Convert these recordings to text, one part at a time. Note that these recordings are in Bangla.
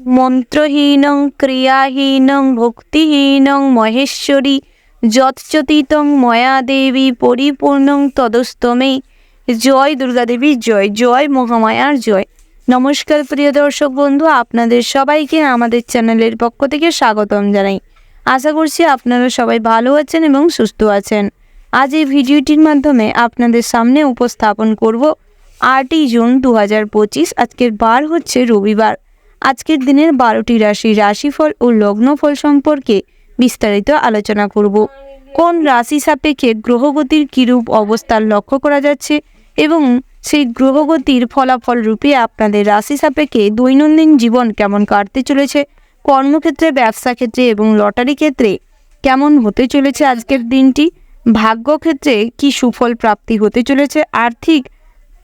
মন্ত্রহীনং ক্রিয়াহীনং ভক্তিহীনং মহেশ্বরী যৎচতিতং ময়া দেবী পরিপূর্ণং তদস্তমে। জয় দুর্গা দেবী জয়, জয় মহামায়ার জয়। নমস্কার প্রিয় দর্শক বন্ধু, আপনাদের সবাইকে আমাদের চ্যানেলের পক্ষ থেকে স্বাগতম জানাই। আশা করছি আপনারা সবাই ভালো আছেন এবং সুস্থ আছেন। আজ এই ভিডিওটির মাধ্যমে আপনাদের সামনে উপস্থাপন করব 8ই জুন 2025। আজকের বার হচ্ছে রবিবার। আজকের দিনের 12টি রাশিফল ও লগ্নফল সম্পর্কে বিস্তারিত আলোচনা করব। কোন রাশি সাপেক্ষে গ্রহগতির কিরূপ অবস্থান লক্ষ্য করা যাচ্ছে এবং সেই গ্রহগতির ফলাফল রূপে আপনাদের রাশি সাপেক্ষে দৈনন্দিন জীবন কেমন কাটতে চলেছে, কর্মক্ষেত্রে, ব্যবসা ক্ষেত্রে এবং লটারি ক্ষেত্রে কেমন হতে চলেছে আজকের দিনটি, ভাগ্যক্ষেত্রে কি সুফল প্রাপ্তি হতে চলেছে, আর্থিক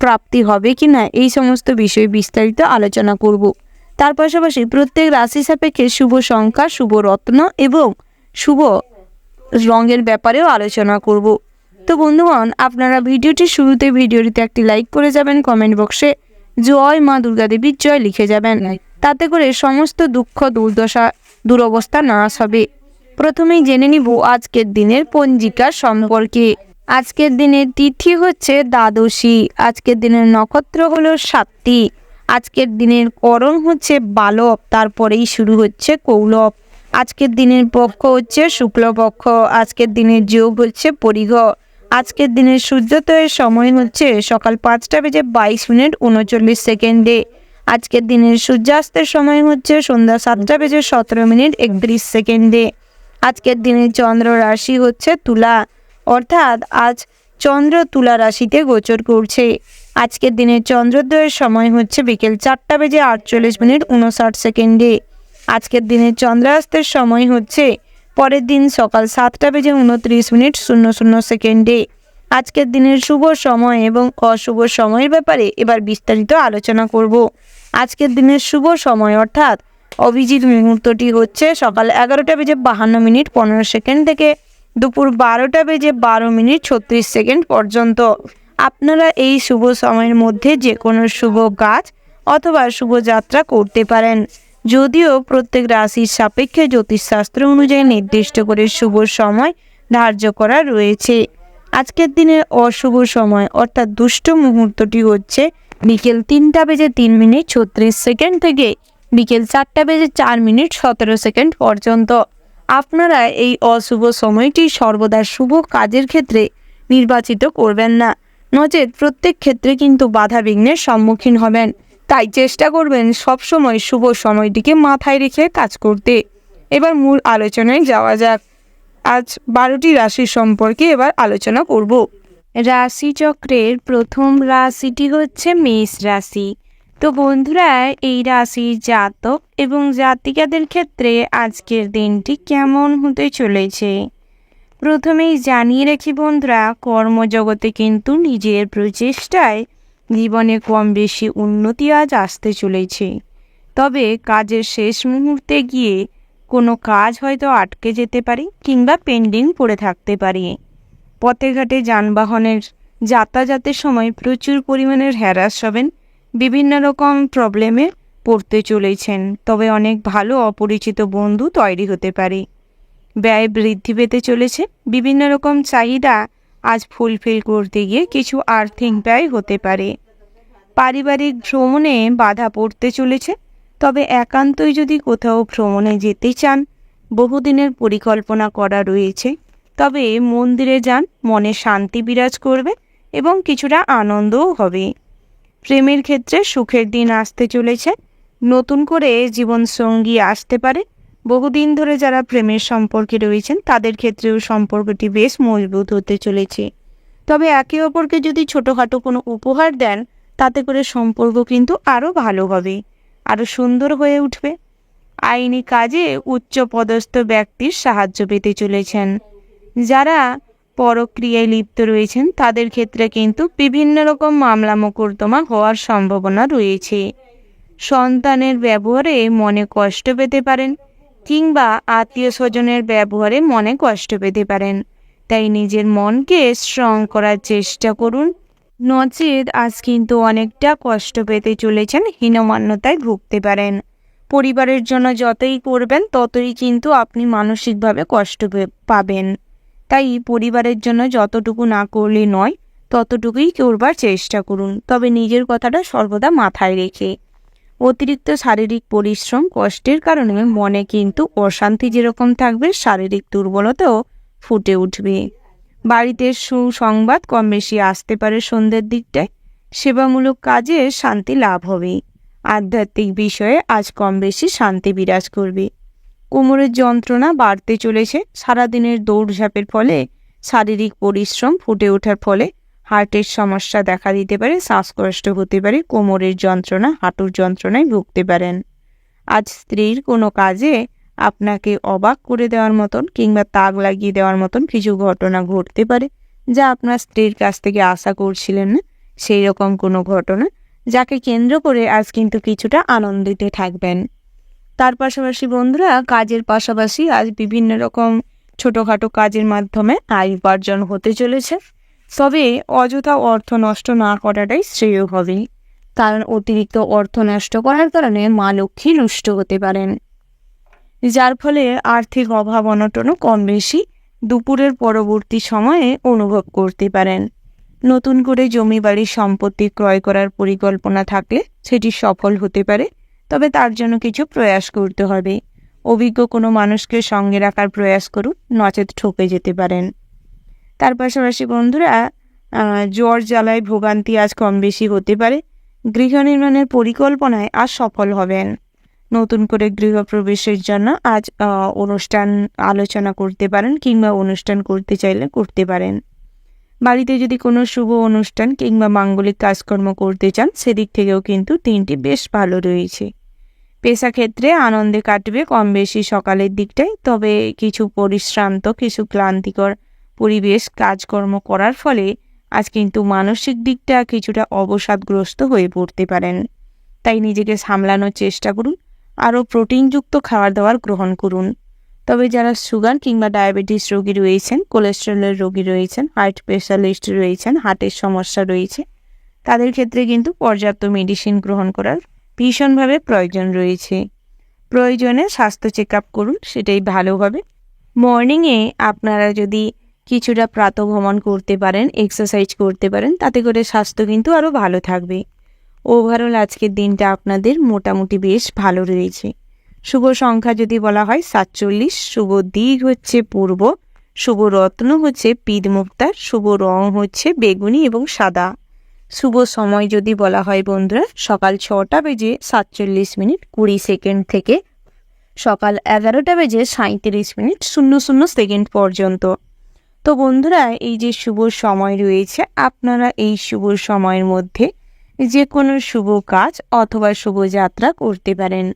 প্রাপ্তি হবে কি না, এই সমস্ত বিষয়ে বিস্তারিত আলোচনা করব। তার পাশাপাশি প্রত্যেক রাশি সাপেক্ষে শুভ সংখ্যা, শুভ রত্ন এবং শুভ রঙের ব্যাপারেও আলোচনা করব। তো বন্ধুগণ, আপনারা ভিডিওটির শুরুতে ভিডিওটিতে একটি লাইক করে যাবেন, কমেন্ট বক্সে জয় মা দুর্গা দেবীর জয় লিখে যাবেন, তাতে করে সমস্ত দুঃখ দুর্দশা দুরবস্থা নাশ হবে। প্রথমেই জেনে নিব আজকের দিনের পঞ্জিকা সম্পর্কে। আজকের দিনের তিথি হচ্ছে দ্বাদশী। আজকের দিনের নক্ষত্র হলো 7টি। আজকের দিনের করণ হচ্ছে বালব, তারপরেই শুরু হচ্ছে কৌলব। আজকের দিনের পক্ষ হচ্ছে শুক্লপক্ষ। আজকের দিনের যোগ হচ্ছে পরিঘ। আজকের দিনের সূর্যোদয়ের সময় হচ্ছে সকাল 5:22:39। আজকের দিনের সূর্যাস্তের সময় হচ্ছে সন্ধ্যা 7:17:31। আজকের দিনের চন্দ্র রাশি হচ্ছে তুলা, অর্থাৎ আজ চন্দ্র তুলা রাশিতে গোচর করছে। আজকের দিনের চন্দ্রোদয়ের সময় হচ্ছে বিকেল 4:48:59। আজকের দিনের চন্দ্রাস্তের সময় হচ্ছে পরের দিন সকাল 7:29:00। আজকের দিনের শুভ সময় এবং অশুভ সময়ের ব্যাপারে এবার বিস্তারিত আলোচনা করব। আজকের দিনের শুভ সময় অর্থাৎ অভিজিৎ মুহূর্তটি হচ্ছে সকাল 11:52:15 থেকে দুপুর 12:12:36 পর্যন্ত। আপনারা এই শুভ সময়ের মধ্যে যে কোনো শুভ কাজ অথবা শুভ যাত্রা করতে পারেন। যদিও প্রত্যেক রাশির সাপেক্ষে জ্যোতিষশাস্ত্র অনুযায়ী নির্দিষ্ট করে শুভ সময় ধার্য করা রয়েছে। আজকের দিনের অশুভ সময় অর্থাৎ দুষ্ট মুহূর্তটি হচ্ছে বিকেল 3:03:36 থেকে বিকেল 4:04:17 পর্যন্ত। আপনারা এই অশুভ সময়টি সর্বদা শুভ কাজের ক্ষেত্রে নির্বাচিত করবেন না, নচেত প্রত্যেক ক্ষেত্রে কিন্তু বাধা বিঘ্নের সম্মুখীন হবেন। তাই চেষ্টা করবেন সবসময় শুভ সময়টিকে মাথায় রেখে কাজ করতে। এবার মূল আলোচনায় যাওয়া যাক। আজ 12টি রাশি সম্পর্কে এবার আলোচনা করব। রাশিচক্রের প্রথম রাশিটি হচ্ছে মেষ রাশি। তো বন্ধুরা, এই রাশির জাতক এবং জাতিকাদের ক্ষেত্রে আজকের দিনটি কেমন হতে চলেছে প্রথমেই জানিয়ে রাখি বন্ধুরা, কর্মজগতে কিন্তু নিজের প্রচেষ্টায় জীবনে কম বেশি উন্নতি আজ আসতে চলেছে। তবে কাজের শেষ মুহূর্তে গিয়ে কোনো কাজ হয়তো আটকে যেতে পারে কিংবা পেন্ডিং পড়ে থাকতে পারে। পথে ঘাটে যানবাহনের যাতায়াতের সময় প্রচুর পরিমাণের হ্যারাস হবেন, বিভিন্ন রকম প্রবলেমে পড়তে চলেছেন। তবে অনেক ভালো অপরিচিত বন্ধু তৈরি হতে পারে। ব্যয় বৃদ্ধি পেতে চলেছে। বিভিন্ন রকম চাহিদা আজ ফুলফিল করতে গিয়ে কিছু আর্থিক ব্যয় হতে পারে। পারিবারিক ভ্রমণে বাধা পড়তে চলেছে। তবে একান্তই যদি কোথাও ভ্রমণে যেতে চান, বহুদিনের পরিকল্পনা করা রয়েছে, তবে মন্দিরে যান, মনে শান্তি বিরাজ করবে এবং কিছুটা আনন্দও হবে। প্রেমের ক্ষেত্রে সুখের দিন আসতে চলেছে। নতুন করে জীবনসঙ্গী আসতে পারে। বহুদিন ধরে যারা প্রেমের সম্পর্কে রয়েছেন তাদের ক্ষেত্রেও সম্পর্কটি বেশ মজবুত হতে চলেছে। তবে একে অপরকে যদি ছোটোখাটো কোনো উপহার দেন, তাতে করে সম্পর্ক কিন্তু আরও ভালো হবে, আরও সুন্দর হয়ে উঠবে। আইনি কাজে উচ্চপদস্থ ব্যক্তির সাহায্য পেতে চলেছেন। যারা পরক্রিয়ায় লিপ্ত রয়েছেন তাদের ক্ষেত্রে কিন্তু বিভিন্ন রকম মামলা মোকদ্দমা হওয়ার সম্ভাবনা রয়েছে। সন্তানের ব্যবহারে মনে কষ্ট পেতে পারেন কিংবা আত্মীয় স্বজনের ব্যবহারে মনে কষ্ট পেতে পারেন। তাই নিজের মনকে স্ট্রং করার চেষ্টা করুন, নচেত আজ কিন্তু অনেকটা কষ্ট পেতে চলেছেন, হীনমান্যতায় ভুগতে পারেন। পরিবারের জন্য যতই করবেন ততই কিন্তু আপনি মানসিকভাবে কষ্ট পাবেন। তাই পরিবারের জন্য যতটুকু না করলে নয় ততটুকুই করবার চেষ্টা করুন, তবে নিজের কথাটা সর্বদা মাথায় রেখে। অতিরিক্ত শারীরিক পরিশ্রম কষ্টের কারণে মনে কিন্তু অশান্তি যেরকম থাকবে, শারীরিক দুর্বলতাও ফুটে উঠবে। বাড়িতে সুসংবাদ কম বেশি আসতে পারে সন্ধ্যের দিকটায়। সেবামূলক কাজে শান্তি লাভ হবে। আধ্যাত্মিক বিষয়ে আজ কম বেশি শান্তি বিরাজ করবে। কোমরের যন্ত্রণা বাড়তে চলেছে। সারাদিনের দৌড়ঝাঁপের ফলে শারীরিক পরিশ্রম ফুটে ওঠার ফলে হার্টের সমস্যা দেখা দিতে পারে, শ্বাসকষ্ট হতে পারে, কোমরের যন্ত্রণা, হাঁটুর যন্ত্রণায় ভুগতে পারেন। আজ স্ত্রীর কোনো কাজে আপনাকে অবাক করে দেওয়ার মতন কিংবা তাক লাগিয়ে দেওয়ার মতন কিছু ঘটনা ঘটতে পারে, যা আপনার স্ত্রীর কাছ থেকে আশা করছিলেন না, সেই রকম কোনো ঘটনা, যাকে কেন্দ্র করে আজ কিন্তু কিছুটা আনন্দিত থাকবেন। তার পাশাপাশি বন্ধুরা, কাজের পাশাপাশি আজ বিভিন্ন রকম ছোটোখাটো কাজের মাধ্যমে আয় উপার্জন হতে চলেছে। তবে অযথা অর্থ নষ্ট না করাটাই শ্রেয় হবে, কারণ অতিরিক্ত অর্থ নষ্ট করার কারণে মা লক্ষ্মী রুষ্ট হতে পারেন, যার ফলে আর্থিক অভাব অনটনও কম বেশি দুপুরের পরবর্তী সময়ে অনুভব করতে পারেন। নতুন করে জমি বাড়ির সম্পত্তি ক্রয় করার পরিকল্পনা থাকলে সেটি সফল হতে পারে, তবে তার জন্য কিছু প্রয়াস করতে হবে। অভিজ্ঞ কোনো মানুষকে সঙ্গে রাখার প্রয়াস করুন, নচেত ঠকে যেতে পারেন। তার পাশাপাশি বন্ধুরা, জ্বর জ্বালায় ভোগান্তি আজ কম বেশি হতে পারে। গৃহ নির্মাণের পরিকল্পনায় আজ সফল হবেন। নতুন করে গৃহপ্রবেশের জন্য আজ অনুষ্ঠান আলোচনা করতে পারেন কিংবা অনুষ্ঠান করতে চাইলে করতে পারেন। বাড়িতে যদি কোনো শুভ অনুষ্ঠান কিংবা মাঙ্গলিক কাজকর্ম করতে চান, সেদিক থেকেও কিন্তু দিনটি বেশ ভালো রয়েছে। পেশা ক্ষেত্রে আনন্দে কাটবে কম বেশি সকালের দিকটায়, তবে কিছু পরিশ্রান্ত, কিছু ক্লান্তিকর পরিবেশ কাজকর্ম করার ফলে আজ কিন্তু মানসিক দিকটা কিছুটা অবসাদগ্রস্ত হয়ে পড়তে পারেন। তাই নিজেকে সামলানোর চেষ্টা করুন। আরও প্রোটিনযুক্ত খাবার দাবার গ্রহণ করুন। তবে যারা সুগার কিংবা ডায়াবেটিস রোগী রয়েছেন, কোলেস্টেরলের রোগী রয়েছেন, হার্ট স্পেশালিস্ট রয়েছেন, হার্টের সমস্যা রয়েছে, তাদের ক্ষেত্রে কিন্তু পর্যাপ্ত মেডিসিন গ্রহণ করার ভীষণভাবে প্রয়োজন রয়েছে। প্রয়োজনে স্বাস্থ্য চেক আপ করুন, সেটাই ভালো হবে। মর্নিংয়ে আপনারা যদি কিছুটা প্রাতঃভ্রমণ করতে পারেন, এক্সারসাইজ করতে পারেন, তাতে করে স্বাস্থ্য কিন্তু আরও ভালো থাকবে। ওভারঅল আজকের দিনটা আপনাদের মোটামুটি বেশ ভালো রয়েছে। শুভ সংখ্যা যদি বলা হয় 47, শুভ দিক হচ্ছে পূর্ব, শুভ রত্ন হচ্ছে পিদ মুক্তার, শুভ রং হচ্ছে বেগুনি এবং সাদা। শুভ সময় যদি বলা হয় বন্ধুরা, সকাল 6টা বেজে 47 মিনিট 20 সেকেন্ড থেকে সকাল 11টা বেজে 37 মিনিট 00 সেকেন্ড পর্যন্ত। তো বন্ধুরা, এই যে শুভ সময় রয়েছে, আপনারা এই শুভ সময়ের মধ্যে যে কোনো শুভ কাজ অথবা শুভ যাত্রা করতে পারেন।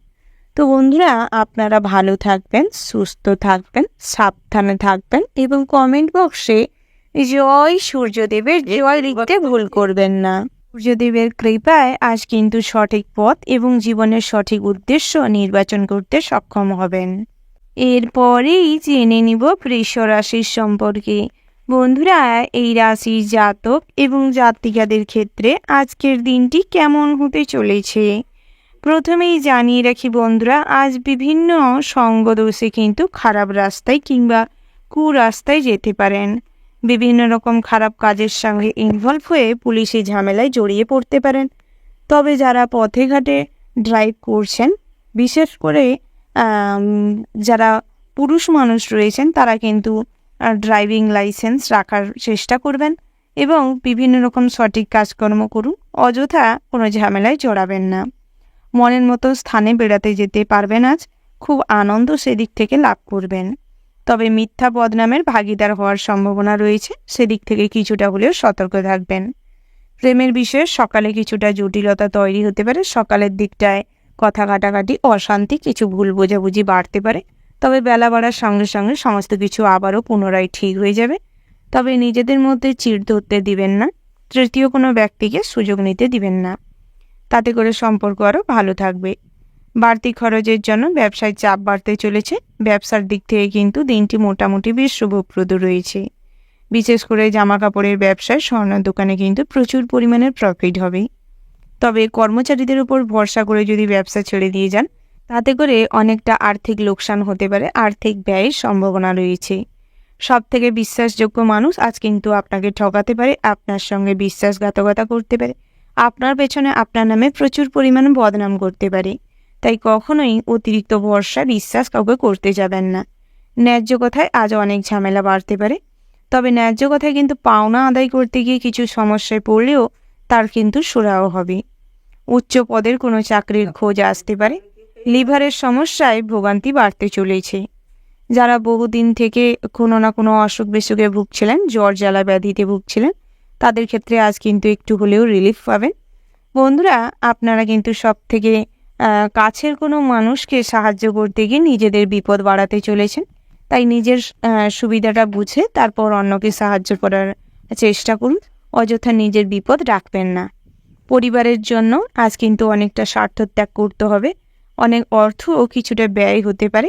তো বন্ধুরা, আপনারা ভালো থাকবেন, সুস্থ থাকবেন, সাবধানে থাকবেন এবং কমেন্ট বক্সে জয় সূর্যদেবের জয় লিখতে ভুল করবেন না। সূর্যদেবের কৃপায় আজ কিন্তু সঠিক পথ এবং জীবনের সঠিক উদ্দেশ্য নির্বাচন করতে সক্ষম হবেন। এরপরেই জেনে নিব বৃষ রাশির সম্পর্কে। বন্ধুরা, এই রাশির জাতক এবং জাতিকাদের ক্ষেত্রে আজকের দিনটি কেমন হতে চলেছে প্রথমেই জানিয়ে রাখি বন্ধুরা, আজ বিভিন্ন সঙ্গদোষে কিন্তু খারাপ রাস্তায় কিংবা কুরাস্তায় যেতে পারেন। বিভিন্ন রকম খারাপ কাজের সঙ্গে ইনভলভ হয়ে পুলিশি ঝামেলায় জড়িয়ে পড়তে পারেন। তবে যারা পথে ঘাটে ড্রাইভ করছেন, বিশেষ করে যারা পুরুষ মানুষ রয়েছেন, তারা কিন্তু ড্রাইভিং লাইসেন্স রাখার চেষ্টা করবেন এবং বিভিন্ন রকম সঠিক কাজকর্ম করুন। অযথা কোনো ঝামেলায় জড়াবেন না। মনের মতো স্থানে বেড়াতে যেতে পারবেন। আজ খুব আনন্দ সেদিক থেকে লাভ করবেন। তবে মিথ্যা বদনামের ভাগিদার হওয়ার সম্ভাবনা রয়েছে, সেদিক থেকে কিছুটা হলেও সতর্ক থাকবেন। প্রেমের বিষয়ে সকালে কিছুটা জটিলতা তৈরি হতে পারে। সকালের দিকটায় কথা কাটাকাটি, অশান্তি, কিছু ভুল বোঝাবুঝি বাড়তে পারে। তবে বেলা বাড়ার সঙ্গে সঙ্গে সমস্ত কিছু আবারও পুনরায় ঠিক হয়ে যাবে। তবে নিজেদের মধ্যে চিড় ধরতে দিবেন না, তৃতীয় কোনো ব্যক্তিকে সুযোগ নিতে দিবেন না, তাতে করে সম্পর্ক আরও ভালো থাকবে। বাড়তি খরচের জন্য ব্যবসায় চাপ বাড়তে চলেছে। ব্যবসার দিক থেকে কিন্তু দিনটি মোটামুটি বেশ শুভপ্রদ রয়েছে। বিশেষ করে জামা কাপড়ের ব্যবসায়, স্বর্ণের দোকানে কিন্তু প্রচুর পরিমাণের প্রফিট হবে। তবে কর্মচারীদের উপর ভরসা করে যদি ব্যবসা ছেড়ে দিয়ে যান, তাতে করে অনেকটা আর্থিক লোকসান হতে পারে, আর্থিক ব্যয়ের সম্ভাবনা রয়েছে। সবথেকে বিশ্বাসযোগ্য মানুষ আজ কিন্তু আপনাকে ঠকাতে পারে, আপনার সঙ্গে বিশ্বাসঘাতকতা করতে পারে, আপনার পেছনে আপনার নামে প্রচুর পরিমাণে বদনাম করতে পারে। তাই কখনোই অতিরিক্ত ভরসা বিশ্বাস কাউকে করতে যাবেন না। ন্যায্য কথায় আজ অনেক ঝামেলা বাড়তে পারে, তবে ন্যায্য কথায় কিন্তু পাওনা আদায় করতে গিয়ে কিছু সমস্যায় পড়লেও তার কিন্তু সুরাহা হবে। উচ্চ পদের কোনো চাকরির খোঁজ আসতে পারে। লিভারের সমস্যায় ভোগান্তি বাড়তে চলেছে। যারা বহুদিন থেকে কোনো না কোনো অসুখ বিসুখে ভুগছিলেন, জ্বর জ্বালা ব্যাধিতে ভুগছিলেন, তাদের ক্ষেত্রে আজ কিন্তু একটু হলেও রিলিফ পাবেন। বন্ধুরা, আপনারা কিন্তু সব থেকে কাছের কোনো মানুষকে সাহায্য করতে গিয়ে নিজেদের বিপদ বাড়াতে চলেছেন। তাই নিজের সুবিধাটা বুঝে তারপর অন্যকে সাহায্য করার চেষ্টা করুন। অযথা নিজের বিপদ রাখবেন না। পরিবারের জন্য আজ কিন্তু অনেকটা স্বার্থত্যাগ করতে হবে, অনেক অর্থ ও কিছুটা ব্যয় হতে পারে।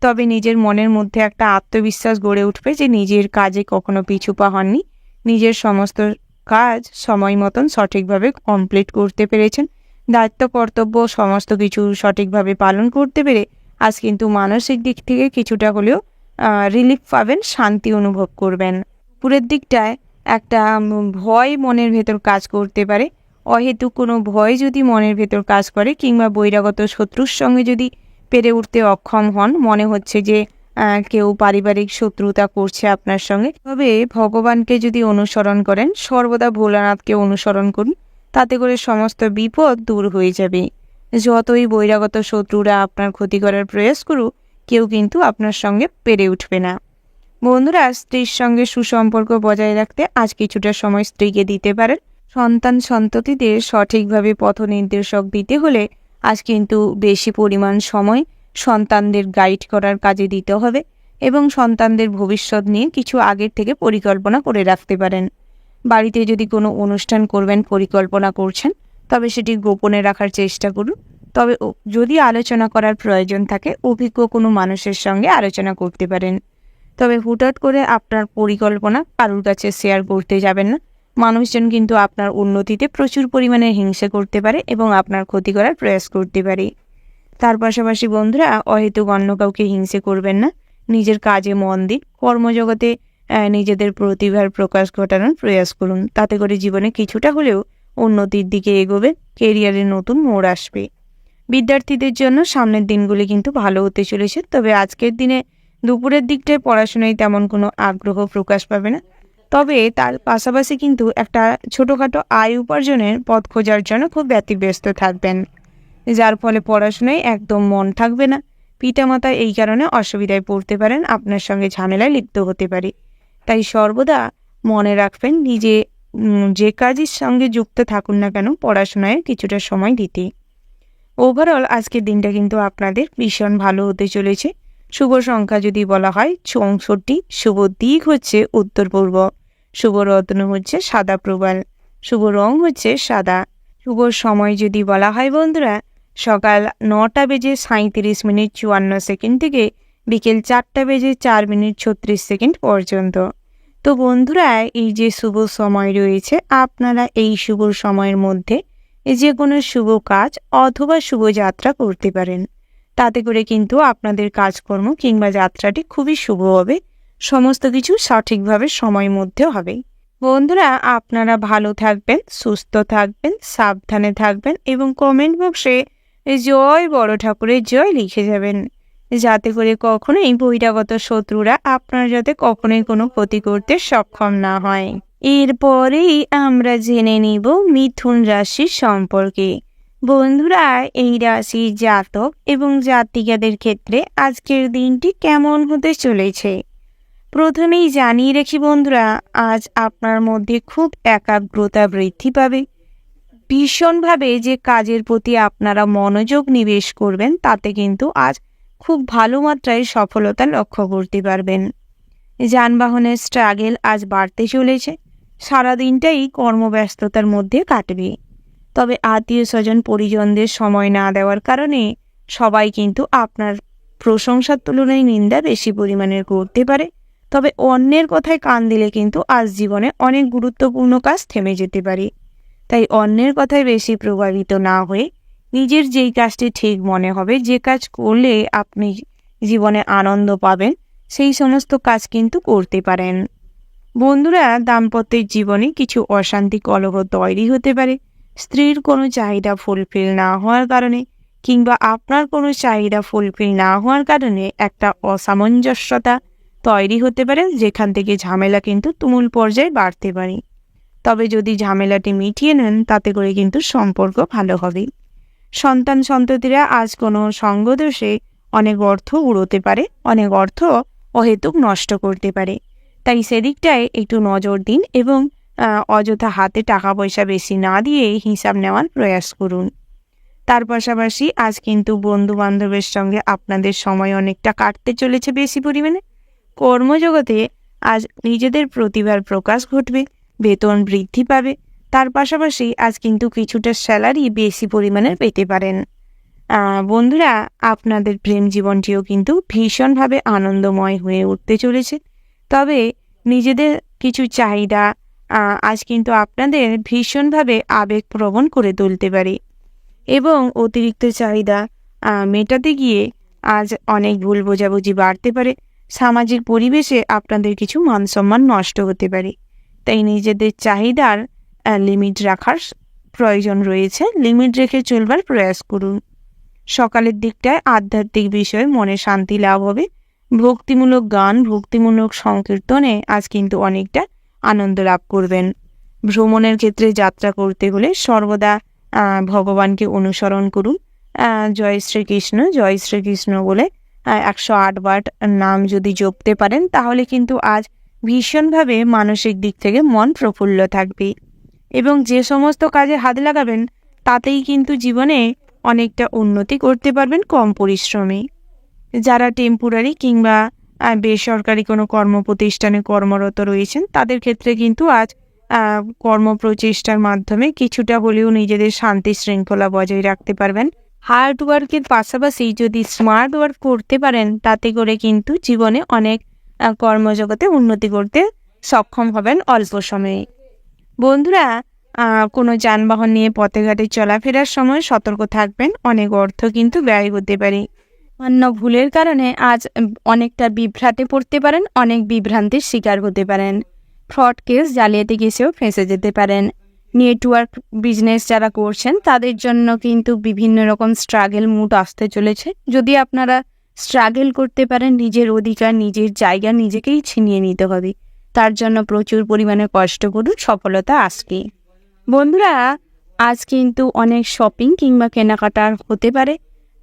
তবে নিজের মনের মধ্যে একটা আত্মবিশ্বাস গড়ে উঠবে যে নিজের কাজে কখনো পিছু পা হননি, নিজের সমস্ত কাজ সময় মতন সঠিকভাবে কমপ্লিট করতে পেরেছেন। দায়িত্ব কর্তব্য সমস্ত কিছু সঠিকভাবে পালন করতে পেরে আজ কিন্তু মানসিক দিক থেকে কিছুটা হলেও রিলিফ পাবেন, শান্তি অনুভব করবেন। পুরের দিকটায় একটা ভয় মনের ভেতর কাজ করতে পারে। অহেতুক কোনো ভয় যদি মনের ভেতর কাজ করে কিংবা বহিরাগত শত্রুর সঙ্গে যদি পেরে উঠতে অক্ষম হন, মনে হচ্ছে যে কেউ পারিবারিক শত্রুতা করছে আপনার সঙ্গে, তবে ভগবানকে যদি অনুসরণ করেন, সর্বদা ভোলানাথকে অনুসরণ করুন, তাতে করে সমস্ত বিপদ দূর হয়ে যাবে। যতই বহিরাগত শত্রুরা আপনার ক্ষতি করার প্রয়াস করুক, কেউ কিন্তু আপনার সঙ্গে পেরে উঠবে না। বন্ধুরা, স্ত্রীর সঙ্গে সুসম্পর্ক বজায় রাখতে আজ কিছুটা সময় স্ত্রীকে দিতে পারেন। সন্তান সন্ততিদের সঠিকভাবে পথ নির্দেশক দিতে হলে আজ কিন্তু বেশি পরিমাণ সময় সন্তানদের গাইড করার কাজে দিতে হবে এবং সন্তানদের ভবিষ্যৎ নিয়ে কিছু আগের থেকে পরিকল্পনা করে রাখতে পারেন। বাড়িতে যদি কোনো অনুষ্ঠান করবেন পরিকল্পনা করছেন, তবে সেটি গোপনে রাখার চেষ্টা করুন। তবে যদি আলোচনা করার প্রয়োজন থাকে, অভিজ্ঞ কোনো মানুষের সঙ্গে আলোচনা করতে পারেন। তবে হুটহাট করে আপনার পরিকল্পনা কারোর কাছে শেয়ার করতে যাবেন না। মানুষজন কিন্তু আপনার উন্নতিতে প্রচুর পরিমাণে হিংসা করতে পারে এবং আপনার ক্ষতি করার প্রয়াস করতে পারে। তার পাশাপাশি বন্ধুরা, অহেতুক অন্য কাউকে হিংসে করবেন না। নিজের কাজে মন দিন, কর্মজগতে নিজেদের প্রতিভার প্রকাশ ঘটানোর প্রয়াস করুন। তাতে করে জীবনে কিছুটা হলেও উন্নতির দিকে এগোবে, কেরিয়ারের নতুন মোড় আসবে। বিদ্যার্থীদের জন্য সামনের দিনগুলি কিন্তু ভালো হতে চলেছে, তবে আজকের দিনে দুপুরের দিকটায় পড়াশোনায় তেমন কোনো আগ্রহ প্রকাশ পাবে না। তবে তার পাশাপাশি কিন্তু একটা ছোটোখাটো আয় উপার্জনের পথ খোঁজার জন্য খুব ব্যতিব্যস্ত থাকবেন, যার ফলে পড়াশোনায় একদম মন থাকবে না। পিতামাতা এই কারণে অসুবিধায় পড়তে পারেন, আপনার সঙ্গে ঝামেলায় লিপ্ত হতে পারে। তাই সর্বদা মনে রাখবেন, নিজে যে কাজের সঙ্গে যুক্ত থাকুন না কেন, পড়াশোনায় কিছুটা সময় দিতে। ওভারঅল আজকের দিনটা কিন্তু আপনাদের ভীষণ ভালো হতে চলেছে। শুভ সংখ্যা যদি বলা হয় 64, শুভ দিক হচ্ছে উত্তর পূর্ব, শুভ রত্ন হচ্ছে সাদা প্রবাল, শুভ রং হচ্ছে সাদা। শুভ সময় যদি বলা হয় বন্ধুরা, সকাল 9:37:54 থেকে বিকেল 4:04:36 পর্যন্ত। তো বন্ধুরা, এই যে শুভ সময় রয়েছে, আপনারা এই শুভ সময়ের মধ্যে যে কোনো শুভ কাজ অথবা শুভ যাত্রা করতে পারেন। তাতে করে কিন্তু আপনাদের কাজকর্ম কিংবা যাত্রাটি খুবই শুভ হবে, সমস্ত কিছু সঠিকভাবে সময়ের মধ্যে হবে। বন্ধুরা, আপনারা ভালো থাকবেন, সুস্থ থাকবেন, সাবধানে থাকবেন এবং কমেন্ট বক্সে জয় বড় ঠাকুরের জয় লিখে যাবেন, যাতে করে কখনোই বহিরাগত শত্রুরা আপনার যাতে কখনোই কোনো ক্ষতি করতে সক্ষম না হয়। এরপরেই আমরা জেনে নিব মিথুন রাশির সম্পর্কে। বন্ধুরা, এই রাশির জাতক এবং জাতিকাদের ক্ষেত্রে আজকের দিনটি কেমন হতে চলেছে। প্রথমেই জানিয়ে রাখি বন্ধুরা, আজ আপনার মধ্যে খুব একাগ্রতা বৃদ্ধি পাবে। ভীষণভাবে যে কাজের প্রতি আপনারা মনোযোগ নিবেশ করবেন, তাতে কিন্তু আজ খুব ভালো মাত্রায় সফলতা লক্ষ্য করতে পারবেন। যানবাহনের স্ট্রাগল আজ বাড়তে চলেছে। সারাদিনটাই কর্মব্যস্ততার মধ্যে কাটবে। তবে আত্মীয় স্বজন পরিজনদের সময় না দেওয়ার কারণে সবাই কিন্তু আপনার প্রশংসার তুলনায় নিন্দা বেশি পরিমাণের করতে পারে। তবে অন্যের কথায় কান দিলে কিন্তু আজ জীবনে অনেক গুরুত্বপূর্ণ কাজ থেমে যেতে পারে। তাই অন্যের কথায় বেশি প্রভাবিত না হয়ে নিজের যেই কাজটি ঠিক মনে হবে, যে কাজ করলে আপনি জীবনে আনন্দ পাবেন, সেই সমস্ত কাজ কিন্তু করতে পারেন। বন্ধুরা, দাম্পত্যের জীবনে কিছু অশান্তি কলহ তৈরি হতে পারে। স্ত্রীর কোনো চাহিদা ফুলফিল না হওয়ার কারণে কিংবা আপনার কোনো চাহিদা ফুলফিল না হওয়ার কারণে একটা অসামঞ্জস্যতা তৈরি হতে পারে, যেখান থেকে ঝামেলা কিন্তু তুমুল পর্যায়ে বাড়তে পারে। তবে যদি ঝামেলাটি মিটিয়ে নেন, তাতে করে কিন্তু সম্পর্ক ভালো হবে। সন্তান সন্ততিরা আজ কোনো সঙ্গদোষে অনেক অর্থ উড়োতে পারে, অনেক অর্থ অহেতুক নষ্ট করতে পারে। তাই সেদিকটায় একটু নজর দিন এবং অযথা হাতে টাকা পয়সা বেশি না দিয়ে হিসাব নেওয়ার প্রয়াস করুন। তার পাশাপাশি আজ কিন্তু বন্ধু বান্ধবের সঙ্গে আপনাদের সময় অনেকটা কাটতে চলেছে বেশি পরিমাণে। কর্মজগতে আজ নিজেদের প্রতিভার প্রকাশ ঘটবে, বেতন বৃদ্ধি পাবে। তার পাশাপাশি আজ কিন্তু কিছুটা স্যালারি বেশি পরিমাণে পেতে পারেন। বন্ধুরা, আপনাদের প্রেম জীবনটিও কিন্তু ভীষণভাবে আনন্দময় হয়ে উঠতে চলেছে। তবে নিজেদের কিছু চাহিদা আজ কিন্তু আপনাদের ভীষণভাবে আবেগপ্রবণ করে তুলতে পারে এবং অতিরিক্ত চাহিদা মেটাতে গিয়ে আজ অনেক ভুল বোঝাবুঝি বাড়তে পারে। সামাজিক পরিবেশে আপনাদের কিছু মানসম্মান নষ্ট হতে পারে। তাই নিজেদের চাহিদার লিমিট রাখার প্রয়োজন রয়েছে। লিমিট রেখে চলবার প্রয়াস করুন। সকালের দিকটায় আধ্যাত্মিক বিষয়ে মনে শান্তি লাভ হবে। ভক্তিমূলক গান, ভক্তিমূলক সংকীর্তনে আজ কিন্তু অনেকটা আনন্দ লাভ করবেন। ভ্রমণের ক্ষেত্রে যাত্রা করতে হলে সর্বদা ভগবানকে অনুসরণ করুন। জয় শ্রীকৃষ্ণ বলে 108 বার নাম যদি জপতে পারেন, তাহলে কিন্তু আজ ভীষণভাবে মানসিক দিক থেকে মন প্রফুল্ল থাকবে এবং যে সমস্ত কাজে হাত লাগাবেন তাতেই কিন্তু জীবনে অনেকটা উন্নতি করতে পারবেন কম পরিশ্রমে। যারা টেম্পোরারি কিংবা বেসরকারি কোনো কর্মপ্রতিষ্ঠানে কর্মরত রয়েছেন, তাদের ক্ষেত্রে কিন্তু আজ কর্মপ্রচেষ্টার মাধ্যমে কিছুটা হলেও নিজেদের শান্তি শৃঙ্খলা বজায় রাখতে পারবেন। হার্ড ওয়ার্কের পাশাপাশি যদি স্মার্ট ওয়ার্ক করতে পারেন, তাতে করে কিন্তু জীবনে অনেক কর্মজগতে উন্নতি করতে সক্ষম হবেন অল্প সময়ে। বন্ধুরা, কোনো যানবাহন নিয়ে পথে ঘাটে চলাফেরার সময় সতর্ক থাকবেন। অনেক অর্থ কিন্তু ব্যয় হতে পারে। অন্য ভুলের কারণে আজ অনেকটা বিভ্রাটে পড়তে পারেন, অনেক বিভ্রান্তির শিকার হতে পারেন। ফ্রড কেস, জালিয়াতি কেসেও ফেঁসে যেতে পারেন। নেটওয়ার্ক বিজনেস যারা করছেন তাদের জন্য কিন্তু বিভিন্ন রকম স্ট্রাগল মুড আসতে চলেছে। যদি আপনারা স্ট্রাগল করতে পারেন, নিজের অধিকার, নিজের জায়গা নিজেকেই ছিনিয়ে নিতে হবে। তার জন্য প্রচুর পরিমাণে কষ্ট করুন, সফলতা আসবে। বন্ধুরা, আজ কিন্তু অনেক শপিং কিংবা কেনাকাটা হতে পারে।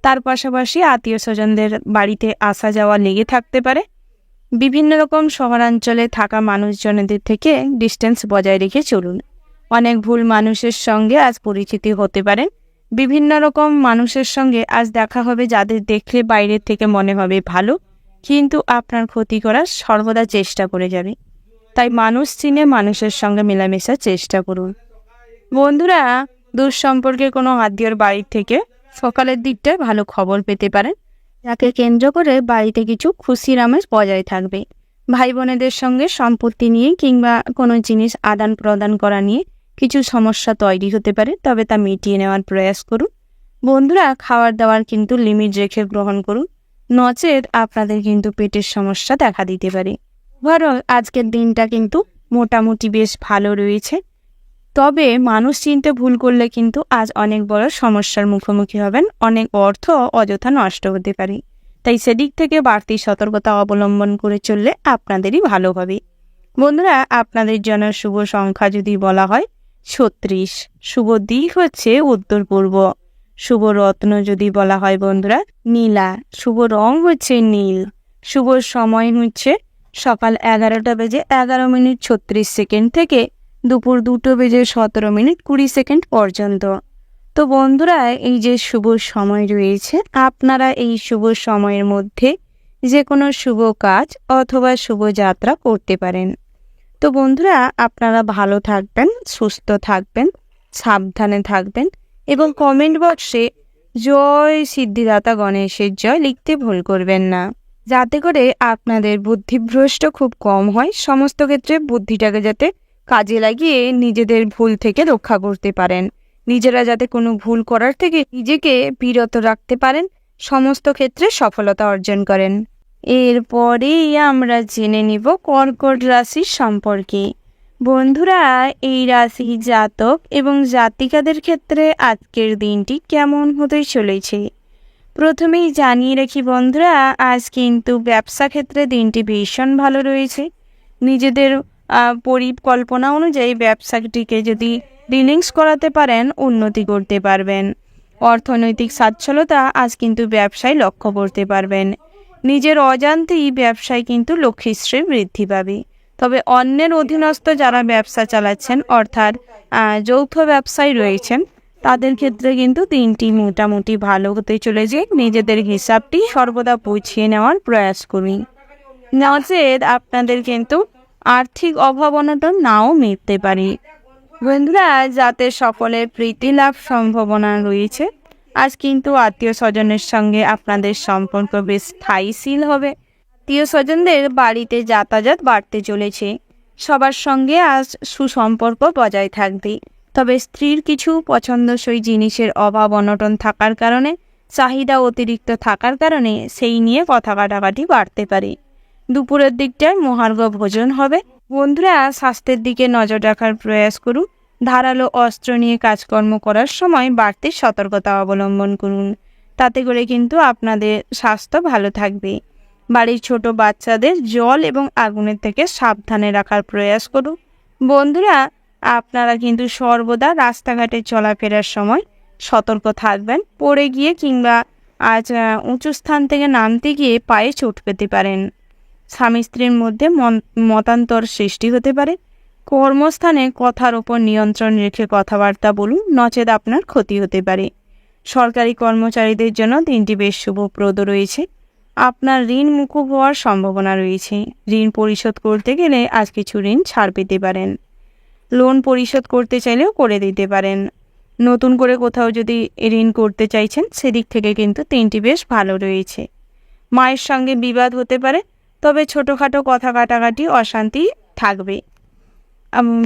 তার পাশাপাশি আত্মীয় স্বজনদের বাড়িতে আসা যাওয়া লেগে থাকতে পারে। বিভিন্ন রকম শহরাঞ্চলে থাকা মানুষজনদের থেকে ডিস্টেন্স বজায় রেখে চলুন। অনেক ভুল মানুষের সঙ্গে আজ পরিচিতি হতে পারেন। বিভিন্ন রকম মানুষের সঙ্গে আজ দেখা হবে, যাদের দেখলে বাইরের থেকে মনে হবে ভালো, কিন্তু আপনার ক্ষতি করার সর্বদা চেষ্টা করে যাবে। তাই মানুষ চিনে মানুষের সঙ্গে মেলামেশার চেষ্টা করুন। বন্ধুরা, দুঃসম্পর্কের কোনো আত্মীয়র বাড়ির থেকে সকালের দিকটায় ভালো খবর পেতে পারেন, যাকে কেন্দ্র করে বাড়িতে কিছু খুশির আমেজ বজায় থাকবে। ভাই বোনেদের সঙ্গে সম্পত্তি নিয়ে কিংবা কোনো জিনিস আদান প্রদান করা নিয়ে কিছু সমস্যা তৈরি হতে পারে, তবে তা মিটিয়ে নেওয়ার প্রয়াস করুন। বন্ধুরা, খাওয়ার দাওয়ার কিন্তু লিমিট রেখে গ্রহণ করুন, নচেত আপনাদের কিন্তু পেটের সমস্যা দেখা দিতে পারে। ওভারঅল আজকের দিনটা কিন্তু মোটামুটি বেশ ভালো রয়েছে। তবে মানুষ চিনতে ভুল করলে কিন্তু আজ অনেক বড় সমস্যার মুখোমুখি হবেন। অনেক অর্থ অযথা নষ্ট হতে পারে। তাই সেদিক থেকে বাড়তি সতর্কতা অবলম্বন করে চললে আপনাদেরই ভালো হবে। বন্ধুরা, আপনাদের জন্য শুভ সংখ্যা যদি বলা হয় 36, শুভ দিক হচ্ছে উত্তর পূর্ব, শুভ রত্ন যদি বলা হয় বন্ধুরা নীলা, শুভ রং হচ্ছে নীল, শুভ সময় হচ্ছে সকাল 11টা বেজে 11 মিনিট 36 সেকেন্ড থেকে দুপুর 2টো বেজে 17 মিনিট 20 সেকেন্ড পর্যন্ত। তো বন্ধুরা, এই যে শুভ সময় রয়েছে, আপনারা এই শুভ সময়ের মধ্যে যে কোনো শুভ কাজ অথবা শুভ যাত্রা করতে পারেন। তো বন্ধুরা, আপনারা ভালো থাকবেন, সুস্থ থাকবেন, সাবধানে থাকবেন এবং কমেন্ট বক্সে জয় সিদ্ধিদাতা গণেশের জয় লিখতে ভুল করবেন না, যাতে করে আপনাদের বুদ্ধিভ্রষ্ট খুব কম হয়। সমস্ত ক্ষেত্রে বুদ্ধিটাকে যাতে কাজে লাগিয়ে নিজেদের ভুল থেকে রক্ষা করতে পারেন নিজেরা যাতে কোনো ভুল করার থেকে নিজেকে বিরত রাখতে পারেন, সমস্ত ক্ষেত্রে সফলতা অর্জন করেন। এরপরেই আমরা জেনে নিব কর্কট রাশির সম্পর্কে। বন্ধুরা, এই রাশি জাতক এবং জাতিকাদের ক্ষেত্রে আজকের দিনটি কেমন হতে চলেছে। প্রথমেই জানিয়ে রাখি বন্ধুরা, আজ কিন্তু ব্যবসা ক্ষেত্রে দিনটি ভীষণ ভালো রয়েছে। নিজেদের পরিকল্পনা অনুযায়ী ব্যবসাটিকে যদি ডিলিংস করাতে পারেন, উন্নতি করতে পারবেন। অর্থনৈতিক সচ্ছলতা আজ কিন্তু ব্যবসায় লক্ষ্য করতে পারবেন। নিজের অজান্তেই ব্যবসায় কিন্তু লক্ষ্মীশ্রী বৃদ্ধি পাবে। তবে অন্যের অধীনস্থ যারা ব্যবসা চালাচ্ছেন, অর্থাৎ যৌথ ব্যবসায় রয়েছেন, তাদের ক্ষেত্রে কিন্তু দিনটি মোটামুটি ভালো হতে চলেছে। নিজেদের হিসাবটি সর্বদা বুঝিয়ে নেওয়ার প্রয়াস করুন, নচেৎ আপনাদের কিন্তু আর্থিক অভাব অনটন নাও মিটতে পারে। বন্ধুরা, যাতে সকলের প্রীতি লাভ সম্ভাবনা রয়েছে। আজ কিন্তু আত্মীয় স্বজনের সঙ্গে আপনাদের সম্পর্ক বেশ স্থায়ীশীল হবে। আত্মীয় স্বজনদের বাড়িতে যাতায়াত বাড়তে চলেছে। সবার সঙ্গে আজ সুসম্পর্ক বজায় থাকবে। তবে স্ত্রীর কিছু পছন্দসই জিনিসের অভাব অনটন থাকার কারণে, চাহিদা অতিরিক্ত থাকার কারণে সেই নিয়ে কথা কাটাকাটি বাড়তে পারে। দুপুরের দিকটায় মহার্ঘ ভোজন হবে। বন্ধুরা, স্বাস্থ্যের দিকে নজর রাখার প্রয়াস করুন। ধারালো অস্ত্র নিয়ে কাজকর্ম করার সময় বাড়তি সতর্কতা অবলম্বন করুন। তাতে করে কিন্তু আপনাদের স্বাস্থ্য ভালো থাকবে। বাড়ির ছোট বাচ্চাদের জল এবং আগুনের থেকে সাবধানে রাখার প্রয়াস করুন। বন্ধুরা, আপনারা কিন্তু সর্বদা রাস্তাঘাটে চলাফেরার সময় সতর্ক থাকবেন। পড়ে গিয়ে কিংবা আজ উঁচু স্থান থেকে নামতে গিয়ে পায়ে চোট পেতে পারেন। স্বামী স্ত্রীর মধ্যে মতান্তর সৃষ্টি হতে পারে। কর্মস্থানে কথার ওপর নিয়ন্ত্রণ রেখে কথাবার্তা বলুন, নচেৎ আপনার ক্ষতি হতে পারে। সরকারি কর্মচারীদের জন্য দিনটি বেশ শুভপ্রদ রয়েছে। আপনার ঋণ মুকুব হওয়ার সম্ভাবনা রয়েছে। ঋণ পরিশোধ করতে গেলে আজ কিছু ঋণ ছাড় পেতে পারেন। লোন পরিশোধ করতে চাইলেও করে দিতে পারেন। নতুন করে কোথাও যদি ঋণ করতে চাইছেন, সেদিক থেকে কিন্তু দিনটি বেশ ভালো রয়েছে। মায়ের সঙ্গে বিবাদ হতে পারে, তবে ছোটোখাটো কথা কাটাকাটি অশান্তি থাকবে।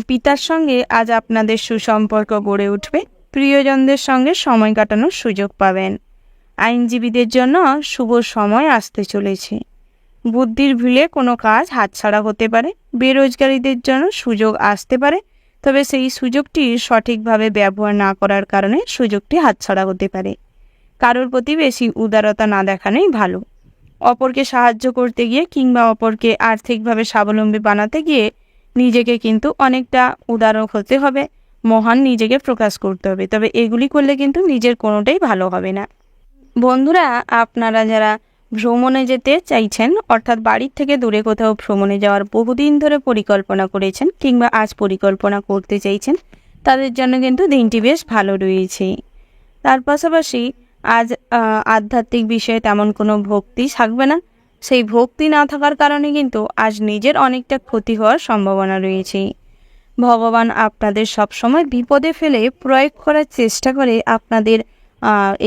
পিতার সঙ্গে আজ আপনাদের সুসম্পর্ক গড়ে উঠবে। প্রিয়জনদের সঙ্গে সময় কাটানোর সুযোগ পাবেন। আইনজীবীদের জন্য শুভ সময় আসতে চলেছে। বুদ্ধির ভিড়ে কোনো কাজ হাতছাড়া হতে পারে। বেরোজগারীদের জন্য সুযোগ আসতে পারে, তবে সেই সুযোগটি সঠিকভাবে ব্যবহার না করার কারণে সুযোগটি হাতছাড়া হতে পারে। কারোর প্রতি বেশি উদারতা না দেখানোই ভালো। অপরকে সাহায্য করতে গিয়ে কিংবা অপরকে আর্থিকভাবে স্বাবলম্বী বানাতে গিয়ে নিজেকে কিন্তু অনেকটা উদার হতে হবে, মহান নিজেকে প্রকাশ করতে হবে। তবে এগুলি করলে কিন্তু নিজের কোনোটাই ভালো হবে না। বন্ধুরা, আপনারা যারা ভ্রমণে যেতে চাইছেন, অর্থাৎ বাড়ির থেকে দূরে কোথাও ভ্রমণে যাওয়ার বহুদিন ধরে পরিকল্পনা করেছেন কিংবা আজ পরিকল্পনা করতে চাইছেন, তাদের জন্য কিন্তু দিনটি বেশ ভালো রয়েছে। তার পাশাপাশি আজ আধ্যাত্মিক বিষয়ে তেমন কোনো ভক্তি থাকবে না। সেই ভক্তি না থাকার কারণে কিন্তু আজ নিজের অনেকটা ক্ষতি হওয়ার সম্ভাবনা রয়েছে। ভগবান আপনাদের সবসময় বিপদে ফেলে প্রয়োগ করার চেষ্টা করে আপনাদের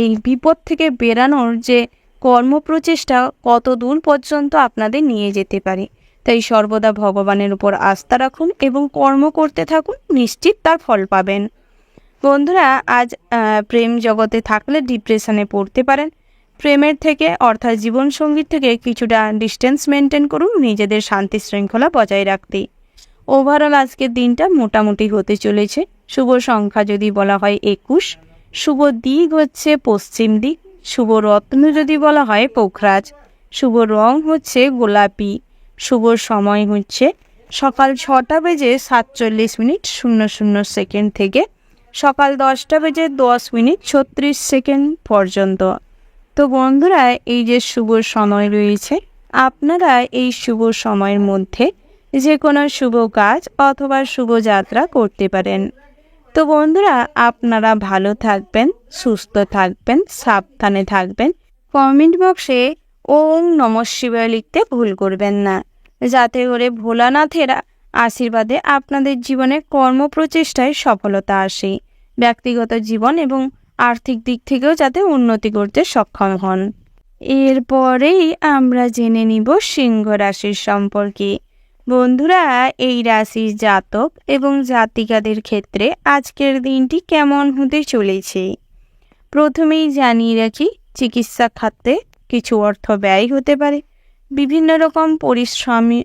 এই বিপদ থেকে বেরানোর যে কর্মপ্রচেষ্টা কত দূর পর্যন্ত আপনাদের নিয়ে যেতে পারে। তাই সর্বদা ভগবানের উপর আস্থা রাখুন এবং কর্ম করতে থাকুন, নিশ্চিত তার ফল পাবেন। বন্ধুরা, আজ প্রেম জগতে থাকলে ডিপ্রেশনে পড়তে পারেন। প্রেমের থেকে অর্থাৎ জীবনসঙ্গীর থেকে কিছুটা ডিস্টেন্স মেনটেন করুন নিজেদের শান্তি শৃঙ্খলা বজায় রাখতে। ওভারঅল আজকের দিনটা মোটামুটি হতে চলেছে। শুভ সংখ্যা যদি বলা হয় 21, শুভ দিক হচ্ছে পশ্চিম দিক, শুভ রত্ন যদি বলা হয় পোখরাজ, শুভ রং হচ্ছে গোলাপি, শুভ সময় হচ্ছে সকাল 6:47 থেকে সকাল 10:10 পর্যন্ত। তো বন্ধুরা, এই যে শুভ সময় রয়েছে, আপনারা এই শুভ সময়ের মধ্যে যে কোনো শুভ কাজ অথবা শুভ যাত্রা করতে পারেন। তো বন্ধুরা, আপনারা ভালো থাকবেন, সুস্থ থাকবেন, সাবধানে থাকবেন। কমেন্ট বক্সে ওম নমঃ শিবায় লিখতে ভুল করবেন না, যাতে করে ভোলানাথের আশীর্বাদে আপনাদের জীবনে কর্মপ্রচেষ্টায় সফলতা আসে। ব্যক্তিগত জীবন এবং আর্থিক দিক থেকেও যাতে উন্নতি করতে সক্ষম হন। এরপরেই আমরা জেনে নিব সিংহ রাশির সম্পর্কে। বন্ধুরা, এই রাশির জাতক এবং জাতিকাদের ক্ষেত্রে আজকের দিনটি কেমন হতে চলেছে। প্রথমেই জানিয়ে রাখি, চিকিৎসা খাতে কিছু অর্থ ব্যয় হতে পারে। বিভিন্ন রকম পরিশ্রমী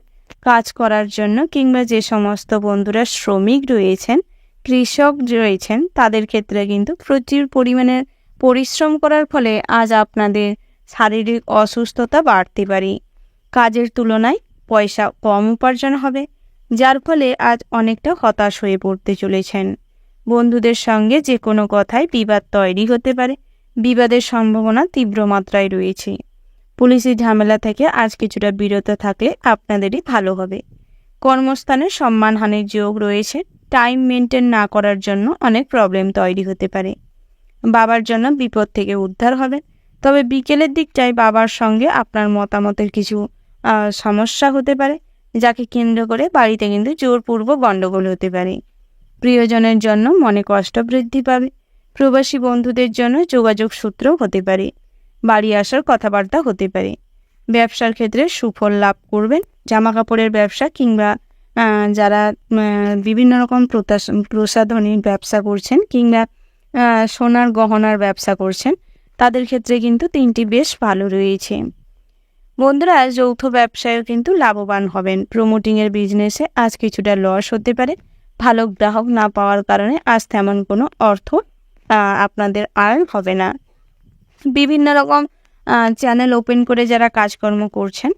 কাজ করার জন্য কিংবা যে সমস্ত বন্ধুরা শ্রমিক রয়েছেন, কৃষক রয়েছেন, তাদের ক্ষেত্রে কিন্তু প্রচুর পরিমাণে পরিশ্রম করার ফলে আজ আপনাদের শারীরিক অসুস্থতা বাড়তে পারে। কাজের তুলনায় পয়সা কম উপার্জন হবে, যার ফলে আজ অনেকটা হতাশ হয়ে পড়তে চলেছেন। বন্ধুদের সঙ্গে যে কোনো কথায় বিবাদ তৈরি হতে পারে। বিবাদের সম্ভাবনা তীব্র মাত্রায় রয়েছে। পুলিশি ঝামেলা থেকে আজ কিছুটা বিরত থাকলে আপনাদেরই ভালো হবে। কর্মস্থানে সম্মানহানির যোগ রয়েছে। টাইম মেনটেন না করার জন্য অনেক প্রবলেম তৈরি হতে পারে। বাবার জন্য বিপদ থেকে উদ্ধার হবে। তবে বিকেলের দিকটায় বাবার সঙ্গে আপনার মতামতের কিছু সমস্যা হতে পারে, যাকে কেন্দ্র করে বাড়িতে কিন্তু জোরপূর্বক গণ্ডগোল হতে পারে। প্রিয়জনের জন্য মনে কষ্ট বৃদ্ধি পাবে। প্রবাসী বন্ধুদের জন্য যোগাযোগ সূত্র হতে পারে। বাড়ি আসার কথাবার্তা হতে পারে। ব্যবসার ক্ষেত্রে সুফল লাভ করবেন। জামা কাপড়ের ব্যবসা কিংবা যারা বিভিন্ন রকম প্রসাধনীর ব্যবসা করছেন কিংবা সোনার গহনার ব্যবসা করছেন, তাদের ক্ষেত্রে কিন্তু দিনটি বেশ ভালো রয়েছে। বন্ধুরা, যৌথ ব্যবসায় কিন্তু লাভবান হবেন। প্রমোটিংয়ের বিজনেসে আজ কিছুটা লস হতে পারে। ভালো গ্রাহক না পাওয়ার কারণে আজ তেমন কোনো অর্থ আপনাদের আয় হবে না। বিভিন্ন রকম চ্যানেল ওপেন করে যারা কাজকর্ম করছেন,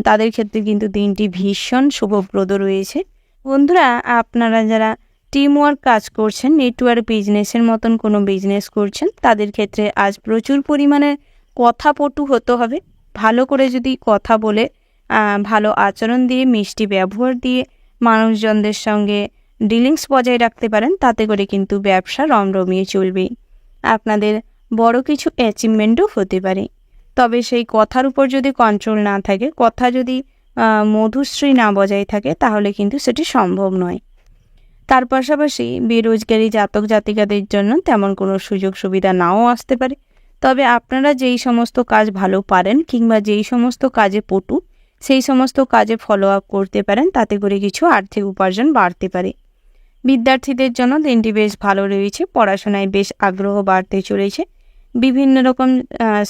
তাদের ক্ষেত্রে কিন্তু দিনটি ভীষণ শুভপ্রদ রয়েছে। বন্ধুরা, আপনারা যারা টিম ওয়ার্ক কাজ করছেন, নেটওয়ার্ক বিজনেসের মতন কোনো বিজনেস করছেন, তাদের ক্ষেত্রে আজ প্রচুর পরিমাণে কথাপটু হতে হবে। ভালো করে যদি কথা বলে, ভালো আচরণ দিয়ে, মিষ্টি ব্যবহার দিয়ে মানুষজনদের সঙ্গে ডিলিংস বজায় রাখতে পারেন, তাতে করে কিন্তু ব্যবসা রমরমিয়ে চলবে। আপনাদের বড় কিছু অ্যাচিভমেন্টও হতে পারে। তবে সেই কথার উপর যদি কন্ট্রোল না থাকে, কথা যদি মধুশ্রী না বজায় থাকে, তাহলে কিন্তু সেটি সম্ভব নয়। তার পাশাপাশি বেরোজগারি জাতক জাতিকাদের জন্য তেমন কোনো সুযোগ সুবিধা নাও আসতে পারে। তবে আপনারা যেই সমস্ত কাজ ভালো পারেন কিংবা যেই সমস্ত কাজে পটু, সেই সমস্ত কাজে ফলো আপ করতে পারেন, তাতে করে কিছু আর্থিক উপার্জন বাড়তে পারে। বিদ্যার্থীদের জন্য দিনটি বেশ ভালো রয়েছে। পড়াশোনায় বেশ আগ্রহ বাড়তে চলেছে। বিভিন্ন রকম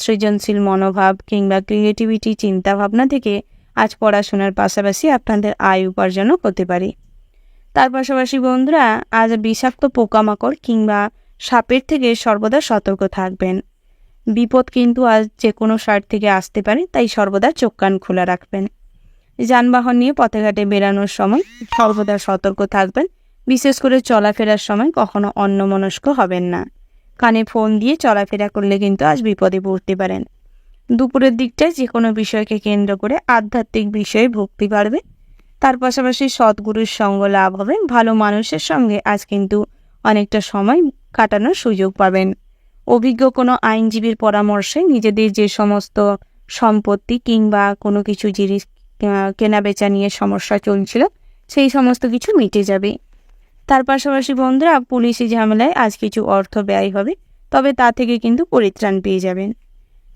সৃজনশীল মনোভাব কিংবা ক্রিয়েটিভিটি চিন্তাভাবনা থেকে আজ পড়াশোনার পাশাপাশি আপনাদের আয় উপার্জনও হতে পারে। তার পাশাপাশি বন্ধুরা, আজ বিষাক্ত পোকামাকড় কিংবা সাপের থেকে সর্বদা সতর্ক থাকবেন। বিপদ কিন্তু আজ যে কোনো সাইড থেকে আসতে পারে, তাই সর্বদা চোখ কান খোলা রাখবেন। যানবাহন নিয়ে পথে ঘাটে বেরানোর সময় সর্বদা সতর্ক থাকবেন। বিশেষ করে চলাফেরার সময় কখনো অন্যমনস্ক হবেন না। কানে ফোন দিয়ে চলাফেরা করলে কিন্তু আজ বিপদে পড়তে পারেন। দুপুরের দিকটায় যে কোনো বিষয়কে কেন্দ্র করে আধ্যাত্মিক বিষয়ে ভক্তি বাড়বে। তার পাশাপাশি সদ্গুরুর সঙ্গ লাভ হবে। ভালো মানুষের সঙ্গে আজ কিন্তু অনেকটা সময় কাটানোর সুযোগ পাবেন। অভিজ্ঞ কোনো আইনজীবীর পরামর্শে নিজেদের যে সমস্ত সম্পত্তি কিংবা কোনো কিছু জিনিস কেনাবেচা নিয়ে সমস্যা চলছিল, সেই সমস্ত কিছু মিটে যাবে। তার পাশাপাশি বন্ধুরা, পুলিশি ঝামেলায় আজ কিছু অর্থ ব্যয় হবে, তবে তা থেকে কিন্তু পরিত্রাণ পেয়ে যাবেন।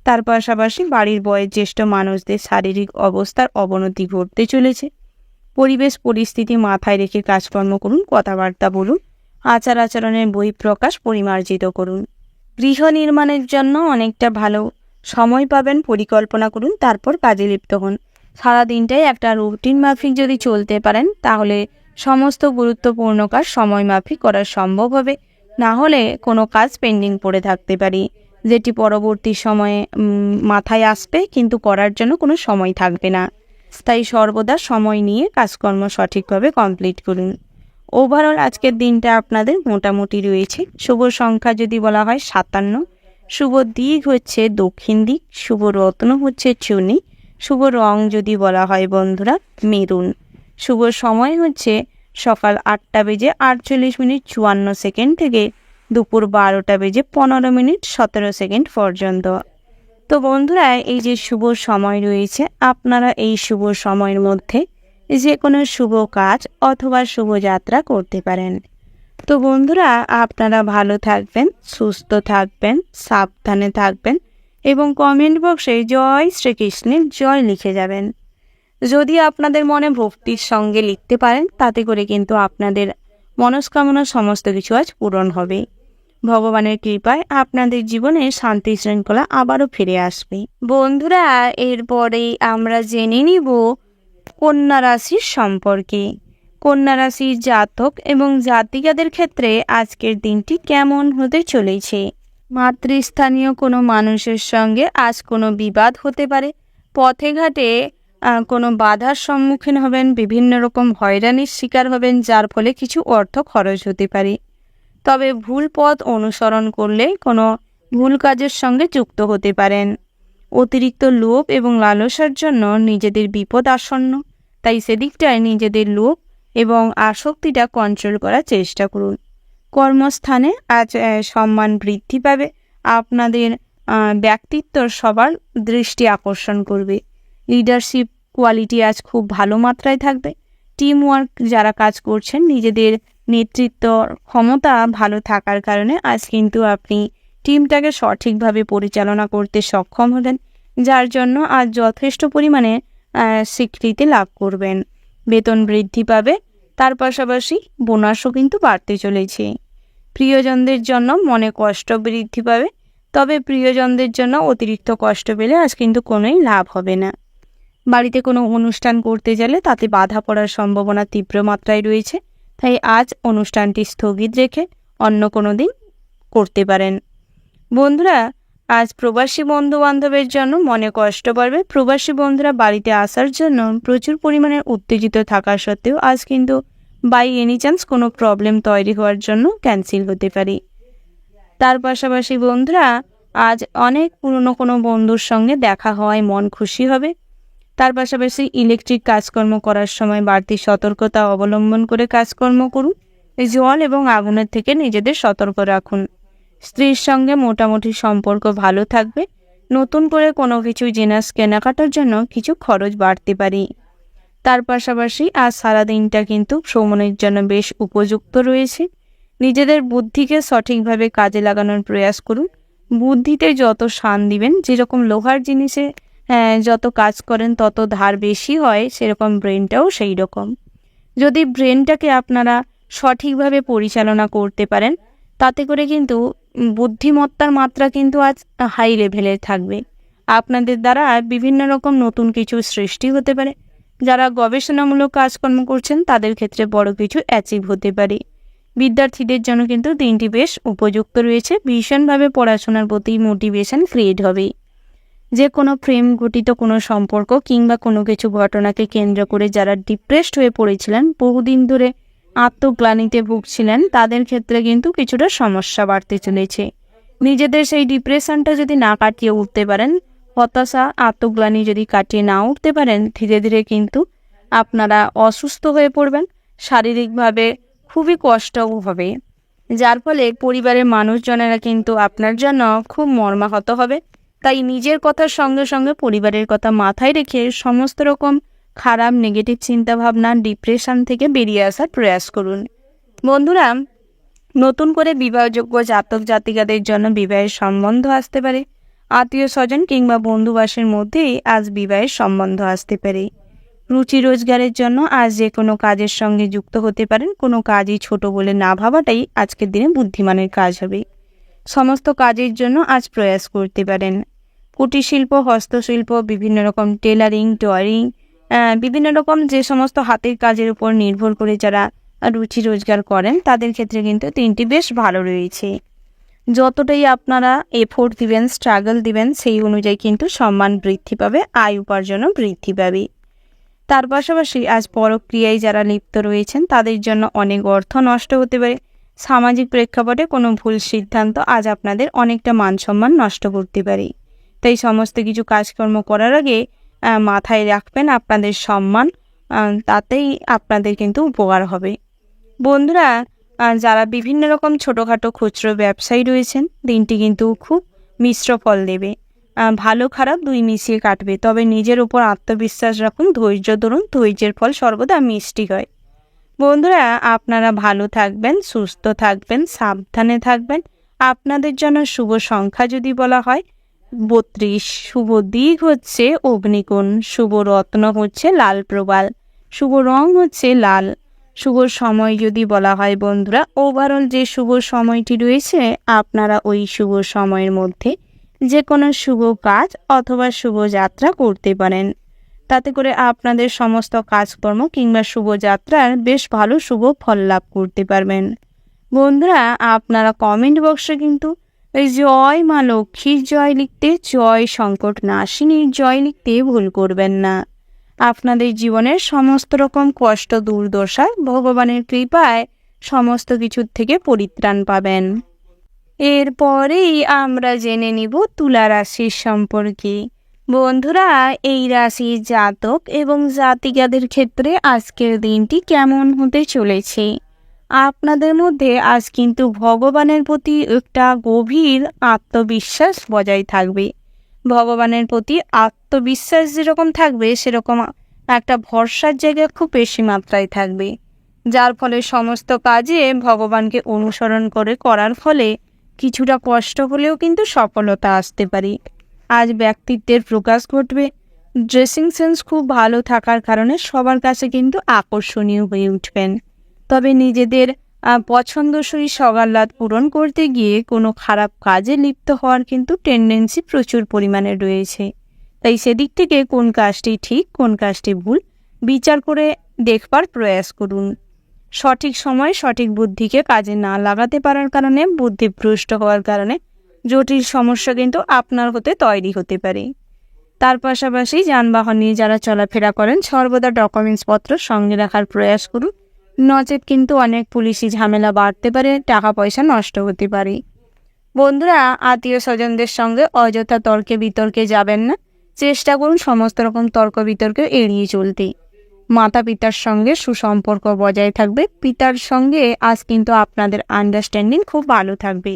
তার পাশাপাশি বাড়ির বয়োজ্যেষ্ঠ মানুষদের শারীরিক অবস্থার অবনতি ঘটতে চলেছে। পরিবেশ পরিস্থিতি মাথায় রেখে কাজকর্ম করুন, কথাবার্তা বলুন, আচার আচরণের বহিঃপ্রকাশ পরিমার্জিত করুন। গৃহ নির্মাণের জন্য অনেকটা ভালো সময় পাবেন। পরিকল্পনা করুন, তারপর কাজে লিপ্ত হন। সারাদিনটাই একটা রুটিন মাফিক যদি চলতে পারেন, তাহলে সমস্ত গুরুত্বপূর্ণ কাজ সময় মাফিক করা সম্ভব হবে। না হলে কোনো কাজ পেন্ডিং পড়ে থাকতে পারি, যেটি পরবর্তী সময়ে মাথায় আসবে, কিন্তু করার জন্য কোনো সময় থাকবে না। তাই সর্বদা সময় নিয়ে কাজকর্ম সঠিকভাবে কমপ্লিট করুন। ওভারঅল আজকের দিনটা আপনাদের মোটামুটি রয়েছে। শুভ সংখ্যা যদি বলা হয় 57, শুভ দিক হচ্ছে দক্ষিণ দিক, শুভ রত্ন হচ্ছে চুনি, শুভ রং যদি বলা হয় বন্ধুরা মেরুন, শুভ সময় হচ্ছে সকাল 8:48:54 থেকে দুপুর 12:15:17 পর্যন্ত। তো বন্ধুরা, এই যে শুভ সময় রয়েছে, আপনারা এই শুভ সময়ের মধ্যে যে কোনো শুভ কাজ অথবা শুভযাত্রা করতে পারেন। তো বন্ধুরা, আপনারা ভালো থাকবেন, সুস্থ থাকবেন, সাবধানে থাকবেন এবং কমেন্ট বক্সে জয় শ্রীকৃষ্ণের জয় লিখে যাবেন। যদি আপনাদের মনে ভক্তির সঙ্গে লিখতে পারেন, তাতে করে কিন্তু আপনাদের মনস্কামনা সমস্ত কিছু আজ পূরণ হবে। ভগবানের কৃপায় আপনাদের জীবনে শান্তি শৃঙ্খলা আবারও ফিরে আসবে। বন্ধুরা, এরপরেই আমরা জেনে নিব কন্যা রাশির সম্পর্কে। কন্যা রাশির জাতক এবং জাতিকাদের ক্ষেত্রে আজকের দিনটি কেমন হতে চলেছে। মাতৃস্থানীয় কোনো মানুষের সঙ্গে আজ কোনো বিবাদ হতে পারে। পথে ঘাটে কোনো বাধার সম্মুখীন হবেন, বিভিন্ন রকম হয়রানির শিকার হবেন, যার ফলে কিছু অর্থ খরচ হতে পারে। তবে ভুল পথ অনুসরণ করলে কোনো ভুল কাজের সঙ্গে যুক্ত হতে পারেন। অতিরিক্ত লোভ এবং লালসার জন্য নিজেদের বিপদ আসন্ন, তাই সেদিকটায় নিজেদের লোভ এবং আসক্তিটা কন্ট্রোল করার চেষ্টা করুন। কর্মস্থানে আজ সম্মান বৃদ্ধি পাবে। আপনাদের ব্যক্তিত্ব সবার দৃষ্টি আকর্ষণ করবে। লিডারশিপ কোয়ালিটি আজ খুব ভালো মাত্রায় থাকবে। টিম ওয়ার্ক যারা কাজ করছেন, নিজেদের নেতৃত্ব ক্ষমতা ভালো থাকার কারণে আজ কিন্তু আপনি টিমটাকে সঠিকভাবে পরিচালনা করতে সক্ষম হলেন, যার জন্য আজ যথেষ্ট পরিমাণে স্বীকৃতি লাভ করবেন। বেতন বৃদ্ধি পাবে, তার পাশাপাশি বোনাসও কিন্তু বাড়তে চলেছে। প্রিয়জনদের জন্য মনে কষ্ট বৃদ্ধি পাবে, তবে প্রিয়জনদের জন্য অতিরিক্ত কষ্ট পেলে আজ কিন্তু কোনোই লাভ হবে না। বাড়িতে কোনো অনুষ্ঠান করতে গেলে তাতে বাধা পড়ার সম্ভাবনা তীব্র মাত্রায় রয়েছে, তাই আজ অনুষ্ঠানটি স্থগিত রেখে অন্য কোনো দিন করতে পারেন। বন্ধুরা, আজ প্রবাসী বন্ধু বান্ধবের জন্য মনে কষ্ট বাড়বে। প্রবাসী বন্ধুরা বাড়িতে আসার জন্য প্রচুর পরিমাণে উত্তেজিত থাকা সত্ত্বেও আজ কিন্তু বাই এনি চান্স কোনো প্রবলেম তৈরি হওয়ার জন্য ক্যান্সেল হতে পারে। তার পাশাপাশি বন্ধুরা, আজ অনেক পুরনো কোনো বন্ধুর সঙ্গে দেখা হওয়ায় মন খুশি হবে। তার পাশাপাশি ইলেকট্রিক কাজকর্ম করার সময় বাড়তি সতর্কতা অবলম্বন করে কাজকর্ম করুন। জল এবং আগুনের থেকে নিজেদের সতর্ক রাখুন। স্ত্রীর সঙ্গে মোটামুটি সম্পর্ক ভালো থাকবে। নতুন করে কোনো কিছু জিনিস কেনাকাটার জন্য কিছু খরচ বাড়তে পারে। তার পাশাপাশি আজ সারাদিনটা কিন্তু ভ্রমণের জন্য বেশ উপযুক্ত রয়েছে। নিজেদের বুদ্ধিকে সঠিকভাবে কাজে লাগানোর প্রয়াস করুন। বুদ্ধিতে যত শান দিবেন, যেরকম লোহার জিনিসে যত কাজ করেন তত ধার বেশি হয়, সেরকম ব্রেনটাও সেই রকম। যদি ব্রেনটাকে আপনারা সঠিকভাবে পরিচালনা করতে পারেন, তাতে করে কিন্তু বুদ্ধিমত্তার মাত্রা কিন্তু আজ হাই লেভেলের থাকবে। আপনাদের দ্বারা বিভিন্ন রকম নতুন কিছু সৃষ্টি হতে পারে। যারা গবেষণামূলক কাজকর্ম করছেন তাদের ক্ষেত্রে বড় কিছু অ্যাচিভ হতে পারে। বিদ্যার্থীদের জন্য কিন্তু দিনটি বেশ উপযুক্ত রয়েছে। ভীষণভাবে পড়াশোনার প্রতি মোটিভেশন ক্রিয়েট হবে। যে কোনো প্রেম ঘটিত কোনো সম্পর্ক কিংবা কোনো কিছু ঘটনাকে কেন্দ্র করে যারা ডিপ্রেসড হয়ে পড়েছিলেন, বহুদিন ধরে আত্মগ্লানিতে ভুগছিলেন, তাদের ক্ষেত্রে কিন্তু কিছুটা সমস্যা বাড়তে চলেছে। নিজেদের সেই ডিপ্রেশনটা যদি না কাটিয়ে উঠতে পারেন, হতাশা আত্মগ্লানি যদি কাটিয়ে না উঠতে পারেন, ধীরে ধীরে কিন্তু আপনারা অসুস্থ হয়ে পড়বেন। শারীরিকভাবে খুবই কষ্টও হবে, যার ফলে পরিবারের মানুষজনেরা কিন্তু আপনার জন্য খুব মর্মাহত হবে। তাই নিজের কথার সঙ্গে সঙ্গে পরিবারের কথা মাথায় রেখে সমস্ত রকম খারাপ নেগেটিভ চিন্তাভাবনা, ডিপ্রেশন থেকে বেরিয়ে আসার প্রয়াস করুন। বন্ধুরা, নতুন করে বিবাহযোগ্য জাতক জাতিকাদের জন্য বিবাহের সম্বন্ধ আসতে পারে। আত্মীয় স্বজন কিংবা বন্ধুবাসের মধ্যেই আজ বিবাহের সম্বন্ধ আসতে পারে। রুচি রোজগারের জন্য আজ যে কোনো কাজের সঙ্গে যুক্ত হতে পারেন। কোনো কাজই ছোট বলে না ভাবাটাই আজকের দিনে বুদ্ধিমানের কাজ হবে। সমস্ত কাজের জন্য আজ প্রয়াস করতে পারেন। কুটির শিল্প, হস্তশিল্প, বিভিন্ন রকম টেলারিং, টয়ারিং, বিভিন্ন রকম যে সমস্ত হাতের কাজের উপর নির্ভর করে যারা রুচি রোজগার করেন, তাদের ক্ষেত্রে কিন্তু দিনটি বেশ ভালো রয়েছে। যতটাই আপনারা এফোর্ট দিবেন, স্ট্রাগল দিবেন, সেই অনুযায়ী কিন্তু সম্মান বৃদ্ধি পাবে, আয় উপার্জনও বৃদ্ধি পাবে। তার পাশাপাশি আজ পরক্রিয়ায় যারা লিপ্ত রয়েছেন তাদের জন্য অনেক অর্থ নষ্ট হতে পারে। সামাজিক প্রেক্ষাপটে কোনো ভুল সিদ্ধান্ত আজ আপনাদের অনেকটা মান সম্মান নষ্ট করতে পারে। তাই সমস্ত কিছু কাজকর্ম করার আগে মাথায় রাখবেন আপনাদের সম্মান, তাতেই আপনাদের কিন্তু উপকার হবে। বন্ধুরা, যারা বিভিন্ন রকম ছোটোখাটো খুচরো ব্যবসায়ী রয়েছেন, দিনটি কিন্তু খুব মিশ্র ফল দেবে। ভালো খারাপ দুই মিশিয়ে কাটবে, তবে নিজের উপর আত্মবিশ্বাস রাখুন, ধৈর্য ধরুন, ধৈর্যের ফল সর্বদা মিষ্টি হয়। বন্ধুরা, আপনারা ভালো থাকবেন, সুস্থ থাকবেন, সাবধানে থাকবেন। আপনাদের জন্য শুভ সংখ্যা যদি বলা হয়, 32। শুভ দিক হচ্ছে অগ্নিকোণ। শুভ রত্ন হচ্ছে লাল প্রবাল। শুভ রং হচ্ছে লাল। শুভ সময় যদি বলা হয় বন্ধুরা, ওভারঅল যে শুভ সময়টি রয়েছে, আপনারা ওই শুভ সময়ের মধ্যে যে কোনো শুভ কাজ অথবা শুভ যাত্রা করতে পারেন। তাতে করে আপনাদের সমস্ত কাজকর্ম কিংবা শুভযাত্রার বেশ ভালো শুভ ফল লাভ করতে পারবেন। বন্ধুরা, আপনারা কমেন্ট বক্সে কিন্তু এই জয় মা লক্ষ্মীর জয় লিখতে, জয় সংকট নাশিনীর জয় লিখতে ভুল করবেন না। আপনাদের জীবনের সমস্ত রকম কষ্ট দুর্দশা ভগবানের কৃপায় সমস্ত কিছুর থেকে পরিত্রাণ পাবেন। এরপরেই আমরা জেনে নিব তুলা রাশির সম্পর্কে। বন্ধুরা, এই রাশির জাতক এবং জাতিকাদের ক্ষেত্রে আজকের দিনটি কেমন হতে চলেছে। আপনাদের মধ্যে আজ কিন্তু ভগবানের প্রতি একটা গভীর আত্মবিশ্বাস বজায় থাকবে। ভগবানের প্রতি আত্মবিশ্বাস যেরকম থাকবে, সেরকম একটা ভরসার জায়গা খুব বেশি মাত্রায় থাকবে, যার ফলে সমস্ত কাজে ভগবানকে অনুসরণ করে করার ফলে কিছুটা কষ্ট হলেও কিন্তু সফলতা আসতে পারে। আজ ব্যক্তিত্বের প্রকাশ ঘটবে। ড্রেসিং সেন্স খুব ভালো থাকার কারণে সবার কাছে কিন্তু আকর্ষণীয় হয়ে উঠবেন। তবে নিজেদের পছন্দসই সওগাত পূরণ করতে গিয়ে কোনো খারাপ কাজে লিপ্ত হওয়ার কিন্তু টেন্ডেন্সি প্রচুর পরিমাণে রয়েছে। তাই সেদিক থেকে কোন কাজটি ঠিক কোন কাজটি ভুল বিচার করে দেখবার প্রয়াস করুন। সঠিক সময় সঠিক বুদ্ধিকে কাজে না লাগাতে পারার কারণে, বুদ্ধিভ্রষ্ট হওয়ার কারণে জটিল সমস্যা কিন্তু আপনার হতে তৈরি হতে পারে। তার পাশাপাশি যানবাহন নিয়ে যারা চলাফেরা করেন, সর্বদা ডকুমেন্টসপত্র সঙ্গে রাখার প্রয়াস করুন, নচেত কিন্তু অনেক পুলিশি ঝামেলা বাড়তে পারে, টাকা পয়সা নষ্ট হতে পারে। বন্ধুরা, আত্মীয় স্বজনদের সঙ্গে অযথা তর্কে বিতর্কে যাবেন না। চেষ্টা করুন সমস্ত রকম তর্ক বিতর্কে এড়িয়ে চলতে। মাতা পিতার সঙ্গে সুসম্পর্ক বজায় থাকবে। পিতার সঙ্গে আজ কিন্তু আপনাদের আন্ডারস্ট্যান্ডিং খুব ভালো থাকবে।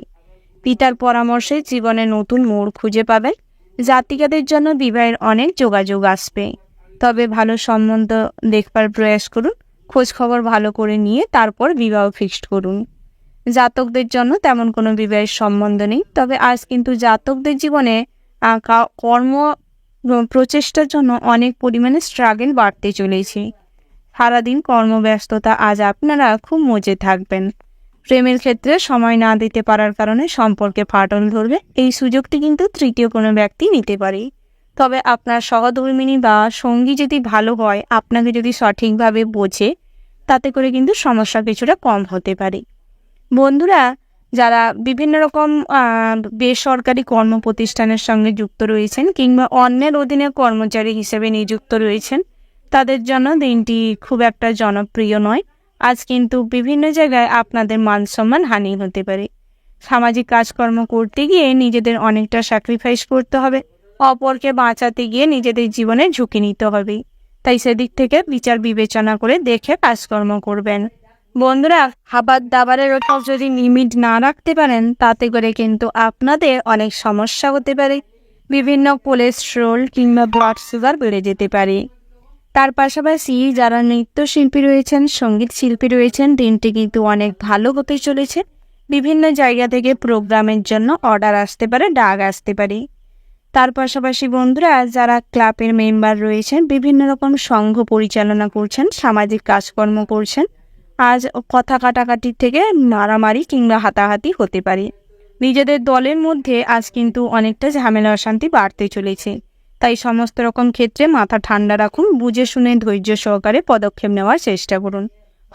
পিতার পরামর্শে জীবনে নতুন মোড় খুঁজে পাবেন। জাতিকাদের জন্য বিবাহের অনেক যোগাযোগ আসবে। তবে ভালো সম্বন্ধ দেখবার প্রয়াস করুন। খোঁজ খবর ভালো করে নিয়ে তারপর বিবাহ ফিক্সড করুন। জাতকদের জন্য তেমন কোনো বিবাহের সম্বন্ধ নেই। তবে আজ কিন্তু জাতকদের জীবনে কর্ম প্রচেষ্টার জন্য অনেক পরিমাণে স্ট্রাগল বাড়তে চলেছে। সারাদিন কর্মব্যস্ততা আজ আপনারা খুব মজে থাকবেন। প্রেমের ক্ষেত্রে সময় না দিতে পারার কারণে সম্পর্কে ফাটল ধরবে। এই সুযোগটি কিন্তু তৃতীয় কোনো ব্যক্তি নিতে পারে। তবে আপনার সহধর্মিণী বা সঙ্গী যদি ভালো হয়, আপনাকে যদি সঠিকভাবে বোঝে, তাতে করে কিন্তু সমস্যা কিছুটা কম হতে পারে। বন্ধুরা, যারা বিভিন্ন রকম বেসরকারি কর্মপ্রতিষ্ঠানের সঙ্গে যুক্ত রয়েছেন কিংবা অন্যের অধীনে কর্মচারী হিসেবে নিযুক্ত রয়েছেন, তাদের জন্য দিনটি খুব একটা জনপ্রিয় নয়। আজ কিন্তু বিভিন্ন জায়গায় আপনাদের মান সম্মান হানি হতে পারে। সামাজিক কাজকর্ম করতে গিয়ে নিজেদের অনেকটা স্যাক্রিফাইস করতে হবে। অপরকে বাঁচাতে গিয়ে নিজেদের জীবনে ঝুঁকি নিতে হবে। তাই সেদিক থেকে বিচার বিবেচনা করে দেখে কাজকর্ম করবেন। বন্ধুরা, খাবার দাবারের ওপর যদি লিমিট না রাখতে পারেন, তাতে করে কিন্তু আপনাদের অনেক সমস্যা হতে পারে। বিভিন্ন কোলেস্ট্রল কিংবা ব্লাড সুগার বেড়ে যেতে পারে। তার পাশাপাশি যারা নৃত্যশিল্পী রয়েছেন, সঙ্গীত শিল্পী রয়েছেন, দিনটি কিন্তু অনেক ভালো হতে চলেছে। বিভিন্ন জায়গা থেকে প্রোগ্রামের জন্য অর্ডার আসতে পারে, ডাক আসতে পারে। তার পাশাপাশি বন্ধুরা, যারা ক্লাবের মেম্বার রয়েছেন, বিভিন্ন রকম সংঘ পরিচালনা করছেন, সামাজিক কাজকর্ম করছেন, আজ কথা কাটাকাটি থেকে মারামারি কিংবা হাতাহাতি হতে পারে। নিজেদের দলের মধ্যে আজ কিন্তু অনেকটা ঝামেলা অশান্তি বাড়তে চলেছে। তাই সমস্ত রকম ক্ষেত্রে মাথা ঠান্ডা রাখুন, বুঝে শুনে ধৈর্য সহকারে পদক্ষেপ নেওয়ার চেষ্টা করুন।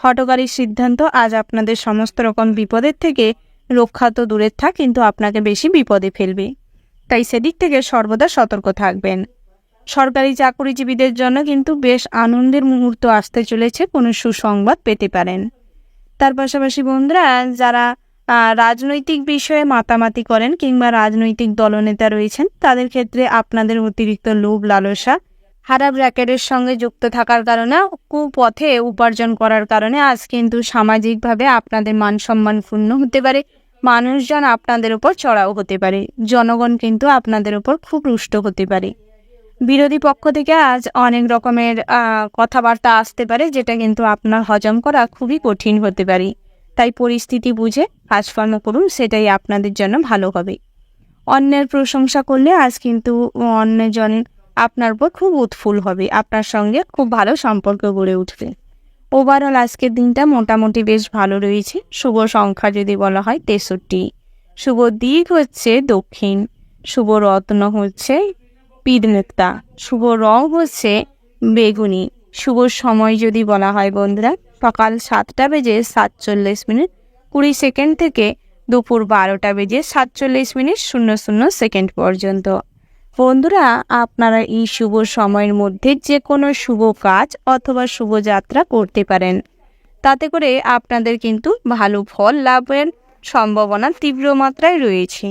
হঠকারী সিদ্ধান্ত আজ আপনাদের সমস্ত রকম বিপদের থেকে রক্ষা তো দূরের থাক, কিন্তু আপনাকে বেশি বিপদে ফেলবে। তাই সেদিক থেকে সর্বদা সতর্ক থাকবেন। সরকারি চাকরিজীবীদের জন্য কিন্তু বেশ আনন্দের মুহূর্ত আসতে চলেছে, কোনো সুসংবাদ পেতে পারেন। তার পাশাপাশি বন্ধুরা, যারা রাজনৈতিক বিষয়ে মাতামাতি করেন কিংবা রাজনৈতিক দলনেতা রয়েছেন, তাদের ক্ষেত্রে আপনাদের অতিরিক্ত লোভ লালসা, খারাপ র্যাকেটের সঙ্গে যুক্ত থাকার কারণে, কুপথে উপার্জন করার কারণে আজ কিন্তু সামাজিকভাবে আপনাদের মান সম্মান ক্ষুণ্ণ হতে পারে। মানুষজন আপনাদের উপর চড়াও হতে পারে। জনগণ কিন্তু আপনাদের উপর খুব রুষ্ট হতে পারে। বিরোধী পক্ষ থেকে আজ অনেক রকমের কথাবার্তা আসতে পারে, যেটা কিন্তু আপনার হজম করা খুবই কঠিন হতে পারে। তাই পরিস্থিতি বুঝে কাজকর্ম করুন, সেটাই আপনাদের জন্য ভালো হবে। অন্যের প্রশংসা করলে আজ কিন্তু অন্যজন আপনার উপর খুব উৎফুল্ল হবে, আপনার সঙ্গে খুব ভালো সম্পর্ক গড়ে উঠবে। ওভারঅল আজকের দিনটা মোটামুটি বেশ ভালো রয়েছে। শুভ সংখ্যা যদি বলা হয় 63, শুভ দিক হচ্ছে দক্ষিণ, শুভ রত্ন হচ্ছে পিতনেতা, শুভ রং হচ্ছে বেগুনি, শুভ সময় যদি বলা হয় বন্ধুরা সকাল 7:47:20 থেকে দুপুর 12:47:00 পর্যন্ত। বন্ধুরা, আপনারা এই শুভ সময়ের মধ্যে যে কোনো শুভ কাজ অথবা শুভযাত্রা করতে পারেন। তাতে করে আপনাদের কিন্তু ভালো ফল লাভের সম্ভাবনা তীব্র মাত্রায় রয়েছে।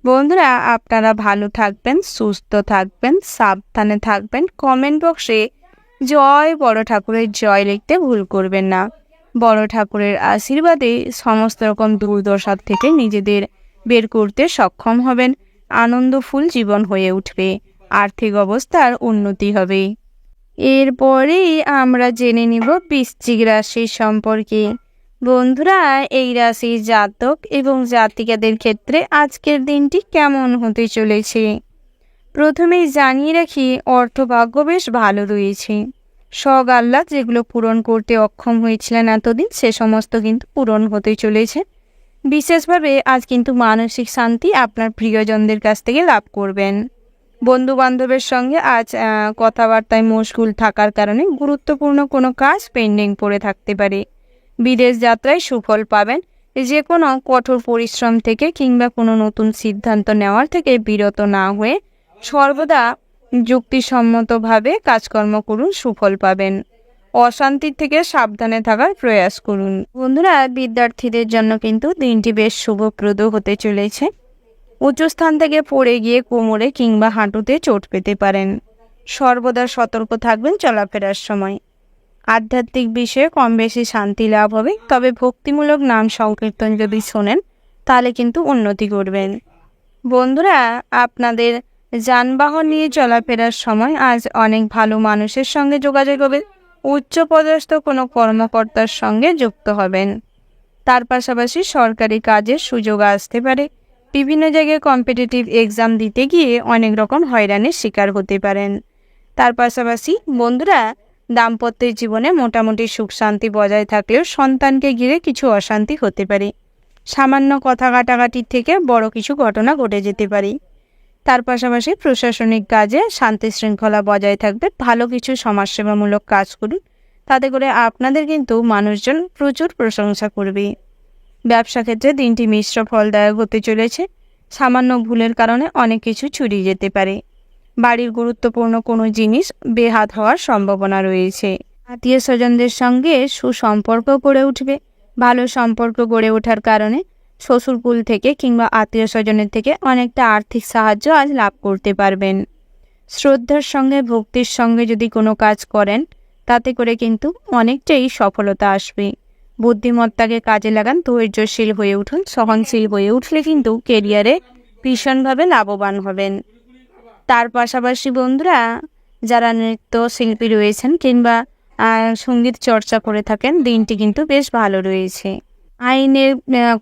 বন্ধুরা, আপনারা ভালো থাকবেন, সুস্থ থাকবেন, সাবধানে থাকবেন। কমেন্ট বক্সে জয় বড় ঠাকুরের জয় লিখতে ভুল করবেন না। বড় ঠাকুরের আশীর্বাদে সমস্ত রকম দুর্দশা থেকে নিজেদের বের করতে সক্ষম হবেন। আনন্দফুল জীবন হয়ে উঠবে, আর্থিক অবস্থার উন্নতি হবে। এরপরেই আমরা জেনে নিব বৃশ্চিক রাশির সম্পর্কে। বন্ধুরা, এই রাশির জাতক এবং জাতিকাদের ক্ষেত্রে আজকের দিনটি কেমন হতে চলেছে। প্রথমেই জানিয়ে রাখি, অর্থভাগ্য বেশ ভালো রয়েছে। শখ আহ্লাদ যেগুলো পূরণ করতে অক্ষম হয়েছিলেন এতদিন, সে সমস্ত কিন্তু পূরণ হতে চলেছে। বিশেষভাবে আজ কিন্তু মানসিক শান্তি আপনার প্রিয়জনদের কাছ থেকে লাভ করবেন। বন্ধু বান্ধবের সঙ্গে আজ কথাবার্তায় মশগুল থাকার কারণে গুরুত্বপূর্ণ কোনো কাজ পেন্ডিং পড়ে থাকতে পারে। বিদেশ যাত্রায় সুফল পাবেন। যে কোনো কঠোর পরিশ্রম থেকে কিংবা কোনো নতুন সিদ্ধান্ত নেওয়ার থেকে বিরত না হয়ে সর্বদা যুক্তিসম্মতভাবে কাজকর্ম করুন, সুফল পাবেন। অশান্তির থেকে সাবধানে থাকার প্রয়াস করুন। বন্ধুরা, বিদ্যার্থীদের জন্য কিন্তু দিনটি বেশ শুভপ্রদ হতে চলেছে। উঁচু স্থান থেকে পড়ে গিয়ে কোমরে কিংবা হাঁটুতে চোট পেতে পারেন। সর্বদা সতর্ক থাকবেন চলাফেরার সময়। আধ্যাত্মিক বিষয়ে কম বেশি শান্তি লাভ হবে, তবে ভক্তিমূলক নাম সংকীর্তন যদি শোনেন তাহলে কিন্তু উন্নতি করবেন। বন্ধুরা, আপনাদের যানবাহন নিয়ে চলাফেরার সময় আজ অনেক ভালো মানুষের সঙ্গে যোগাযোগ হবে। উচ্চপদস্থ কোনো কর্মকর্তার সঙ্গে যুক্ত হবেন। তার পাশাপাশি সরকারি কাজের সুযোগ আসতে পারে। বিভিন্ন জায়গায় কম্পিটিটিভ এক্সাম দিতে গিয়ে অনেক রকম হয়রানির শিকার হতে পারেন। তার পাশাপাশি বন্ধুরা, দাম্পত্যের জীবনে মোটামুটি সুখ শান্তি বজায় থাকলেও সন্তানকে ঘিরে কিছু অশান্তি হতে পারে। সামান্য কথা কাটাকাটির থেকে বড় কিছু ঘটনা ঘটে যেতে পারে। তার পাশাপাশি প্রশাসনিক কাজে শান্তি শৃঙ্খলা বজায় থাকবে। ভালো কিছু সমাজসেবামূলক কাজ করুন, তাতে করে আপনাদের কিন্তু মানুষজন প্রচুর প্রশংসা করবে। ব্যবসা ক্ষেত্রে দিনটি মিশ্র ফলদায়ক হতে চলেছে। সামান্য ভুলের কারণে অনেক কিছু ছড়িয়ে যেতে পারে। বাড়ির গুরুত্বপূর্ণ কোনো জিনিস বেহাত হওয়ার সম্ভাবনা রয়েছে। আত্মীয় স্বজনদের সঙ্গে সুসম্পর্ক গড়ে উঠবে। ভালো সম্পর্ক গড়ে ওঠার কারণে শ্বশুরকুল থেকে কিংবা আত্মীয় স্বজনের থেকে অনেকটা আর্থিক সাহায্য আজ লাভ করতে পারবেন। শ্রদ্ধার সঙ্গে ভক্তির সঙ্গে যদি কোনো কাজ করেন, তাতে করে কিন্তু অনেকটাই সফলতা আসবে। বুদ্ধিমত্তাকে কাজে লাগান, ধৈর্যশীল হয়ে উঠুন। সহনশীল হয়ে উঠলে কিন্তু কেরিয়ারে ভীষণভাবে লাভবান হবেন। তার পাশাপাশি বন্ধুরা, যারা নৃত্য শিল্পী রয়েছেন কিংবা সঙ্গীত চর্চা করে থাকেন, দিনটি কিন্তু বেশ ভালো রয়েছে। আইনের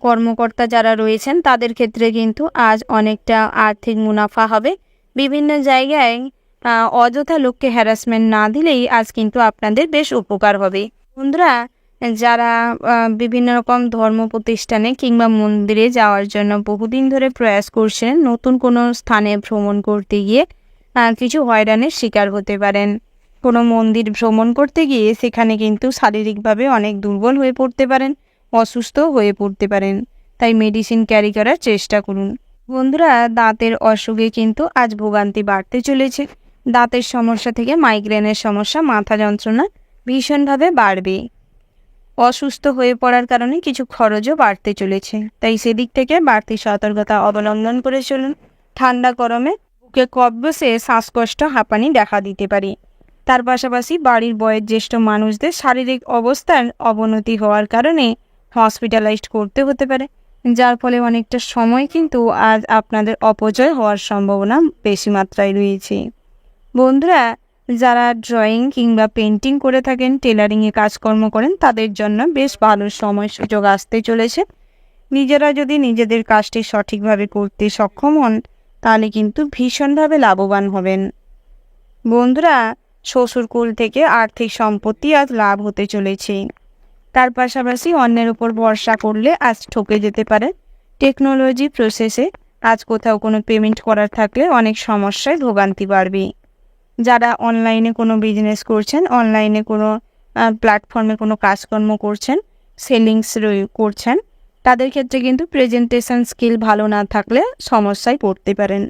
কর্মকর্তা যারা রয়েছেন তাদের ক্ষেত্রে কিন্তু আজ অনেকটা আর্থিক মুনাফা হবে। বিভিন্ন জায়গায় অযথা লোককে হ্যারাসমেন্ট না দিলেই আজ কিন্তু আপনাদের বেশ উপকার হবে। বন্ধুরা, যারা বিভিন্ন রকম ধর্ম প্রতিষ্ঠানে কিংবা মন্দিরে যাওয়ার জন্য বহুদিন ধরে প্রয়াস করছেন, নতুন কোনো স্থানে ভ্রমণ করতে গিয়ে কিছু হয়রানির শিকার হতে পারেন। কোনো মন্দির ভ্রমণ করতে গিয়ে সেখানে কিন্তু শারীরিকভাবে অনেক দুর্বল হয়ে পড়তে পারেন, অসুস্থ হয়ে পড়তে পারেন। তাই মেডিসিন ক্যারি করার চেষ্টা করুন। বন্ধুরা, দাঁতের অসুখে কিন্তু আজ ভোগান্তি বাড়তে চলেছে। দাঁতের সমস্যা থেকে মাইগ্রেনের সমস্যা, মাথা যন্ত্রণা ভীষণভাবে বাড়বে। অসুস্থ হয়ে পড়ার কারণে কিছু খরচও বাড়তে চলেছে, তাই সেদিক থেকে বাড়তি সতর্কতা অবলম্বন করে চলুন। ঠান্ডা গরমে বুকে কফ বসে শ্বাসকষ্ট, হাঁপানি দেখা দিতে পারে। তার পাশাপাশি বাড়ির বয়োজ্যেষ্ঠ মানুষদের শারীরিক অবস্থার অবনতি হওয়ার কারণে হসপিটালাইজড করতে হতে পারে, যার ফলে অনেকটা সময় কিন্তু আজ আপনাদের অপচয় হওয়ার সম্ভাবনা বেশি মাত্রায় রয়েছে। বন্ধুরা, যারা ড্রয়িং কিংবা পেন্টিং করে থাকেন, টেলারিংয়ে কাজকর্ম করেন, তাদের জন্য বেশ ভালো সময় সুযোগ আসতে চলেছে। নিজেরা যদি নিজেদের কাজটি সঠিকভাবে করতে সক্ষম হন তাহলে কিন্তু ভীষণভাবে লাভবান হবেন। বন্ধুরা, শ্বশুরকুল থেকে আর্থিক সম্পত্তি আজ লাভ হতে চলেছে। তার পাশাপাশি অন্যের উপর ভরসা করলে আজ ঠকে যেতে পারে। টেকনোলজি প্রসেসে আজ কোথাও কোনো পেমেন্ট করার থাকলে অনেক সমস্যায় ভোগান্তি বাড়বে। যারা অনলাইনে কোনো বিজনেস করছেন, অনলাইনে কোনো প্ল্যাটফর্মে কোনো কাজকর্ম করছেন, সেলিংস করছেন, তাদের ক্ষেত্রে কিন্তু প্রেজেন্টেশন স্কিল ভালো না থাকলে সমস্যায় পড়তে পারেন।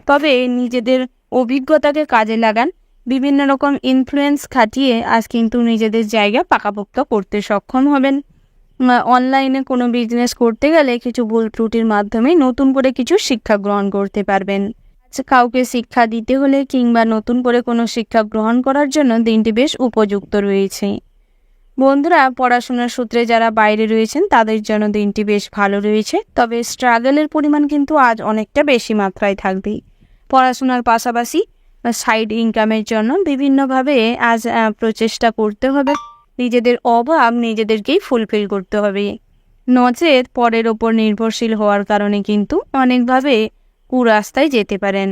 তবে নিজেদের অভিজ্ঞতাকে কাজে লাগান, বিভিন্ন রকম ইনফ্লুয়েন্স খাটিয়ে আজ কিন্তু নিজেদের জায়গা পাকাপোক্ত করতে সক্ষম হবেন। অনলাইনে কোনো বিজনেস করতে গেলে কিছু ভুল ত্রুটির মাধ্যমে নতুন করে কিছু শিক্ষা গ্রহণ করতে পারবেন। কাউকে শিক্ষা দিতে হলে কিংবা নতুন করে কোনো শিক্ষা গ্রহণ করার জন্য দিনটি বেশ উপযুক্ত রয়েছে। বন্ধুরা, পড়াশোনার সূত্রে যারা বাইরে রয়েছেন তাদের জন্য দিনটি বেশ ভালো রয়েছে, তবে স্ট্রাগলের পরিমাণ কিন্তু আজ অনেকটা বেশি মাত্রায় থাকবে। পড়াশোনার পাশাপাশি সাইড ইনকামের জন্য বিভিন্নভাবে আজ প্রচেষ্টা করতে হবে। নিজেদের অভাব নিজেদেরকেই ফুলফিল করতে হবে, নচেত পরের ওপর নির্ভরশীল হওয়ার কারণে কিন্তু অনেকভাবে কুরাস্তায় যেতে পারেন।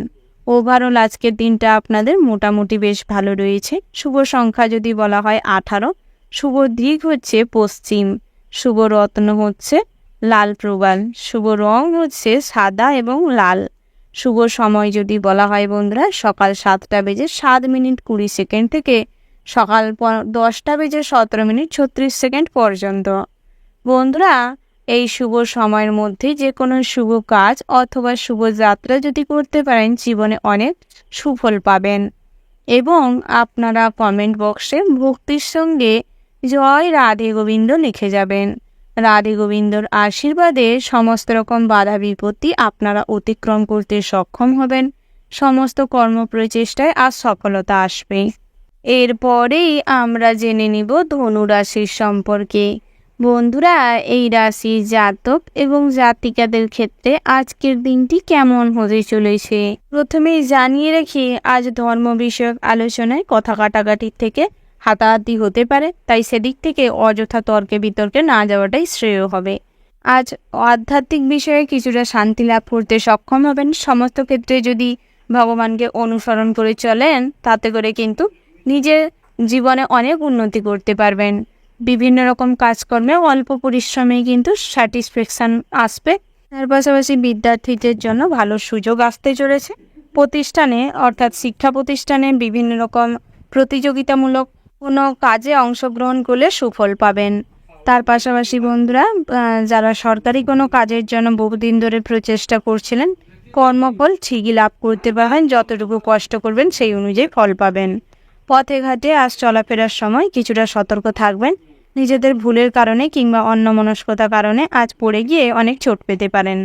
ওভারঅল আজকের দিনটা আপনাদের মোটামুটি বেশ ভালো রয়েছে। শুভ সংখ্যা যদি বলা হয় 18, শুভ দিক হচ্ছে পশ্চিম, শুভ রত্ন হচ্ছে লাল প্রবাল, শুভ রং হচ্ছে সাদা এবং লাল। শুভ সময় যদি বলা হয় বন্ধুরা, সকাল 7:07:20 থেকে সকাল 10:17:36 পর্যন্ত। বন্ধুরা, এই শুভ সময়ের মধ্যে যে কোনো শুভ কাজ অথবা শুভ যাত্রা যদি করতে পারেন জীবনে অনেক সুফল পাবেন। এবং আপনারা কমেন্ট বক্সে ভক্তির সঙ্গে জয় রাধে গোবিন্দ লিখে যাবেন। রাধে গোবিন্দর আশীর্বাদে সমস্ত রকম বাধা বিপত্তি আপনারা অতিক্রম করতে সক্ষম হবেন। সমস্ত কর্মপ্রচেষ্টায় আজ সফলতা আসবে। এরপরেই আমরা জেনে নিব ধনু রাশির সম্পর্কে। বন্ধুরা, এই রাশি জাতক এবং জাতিকাদের ক্ষেত্রে আজকের দিনটি কেমন হতে চলেছে প্রথমেই জানিয়ে রাখি, আজ ধর্ম বিষয়ক আলোচনায় কথা কাটাকাটির থেকে হাতাহাতি হতে পারে, তাই সেদিক থেকে অযথা তর্কে বিতর্কে না যাওয়াটাই শ্রেয় হবে। আজ আধ্যাত্মিক বিষয়ে কিছুটা শান্তি লাভ করতে সক্ষম হবেন। সমস্ত ক্ষেত্রে যদি ভগবানকে অনুসরণ করে চলেন তাতে করে কিন্তু নিজের জীবনে অনেক উন্নতি করতে পারবেন। বিভিন্ন রকম কাজকর্মে অল্প পরিশ্রমে কিন্তু স্যাটিসফ্যাকশান আসবে। তার পাশাপাশি বিদ্যার্থীদের জন্য ভালো সুযোগ আসতে চলেছে। প্রতিষ্ঠানে অর্থাৎ শিক্ষা প্রতিষ্ঠানে বিভিন্ন রকম প্রতিযোগিতামূলক কোনো কাজে অংশগ্রহণ করলে সুফল পাবেন। তার পাশাপাশি বন্ধুরা, যারা সরকারি কোনো কাজের জন্য বহুদিন ধরে প্রচেষ্টা করছিলেন, কর্মফল ঠিকই লাভ করতে পারবেন। যতটুকু কষ্ট করবেন সেই অনুযায়ী ফল পাবেন। পথে ঘাটে আজ চলাফেরার সময় কিছুটা সতর্ক থাকবেন। নিজেদের ভুলের কারণে কিংবা অন্যমনস্কতার কারণে আজ পড়ে গিয়ে অনেক চোট পেতে পারেন।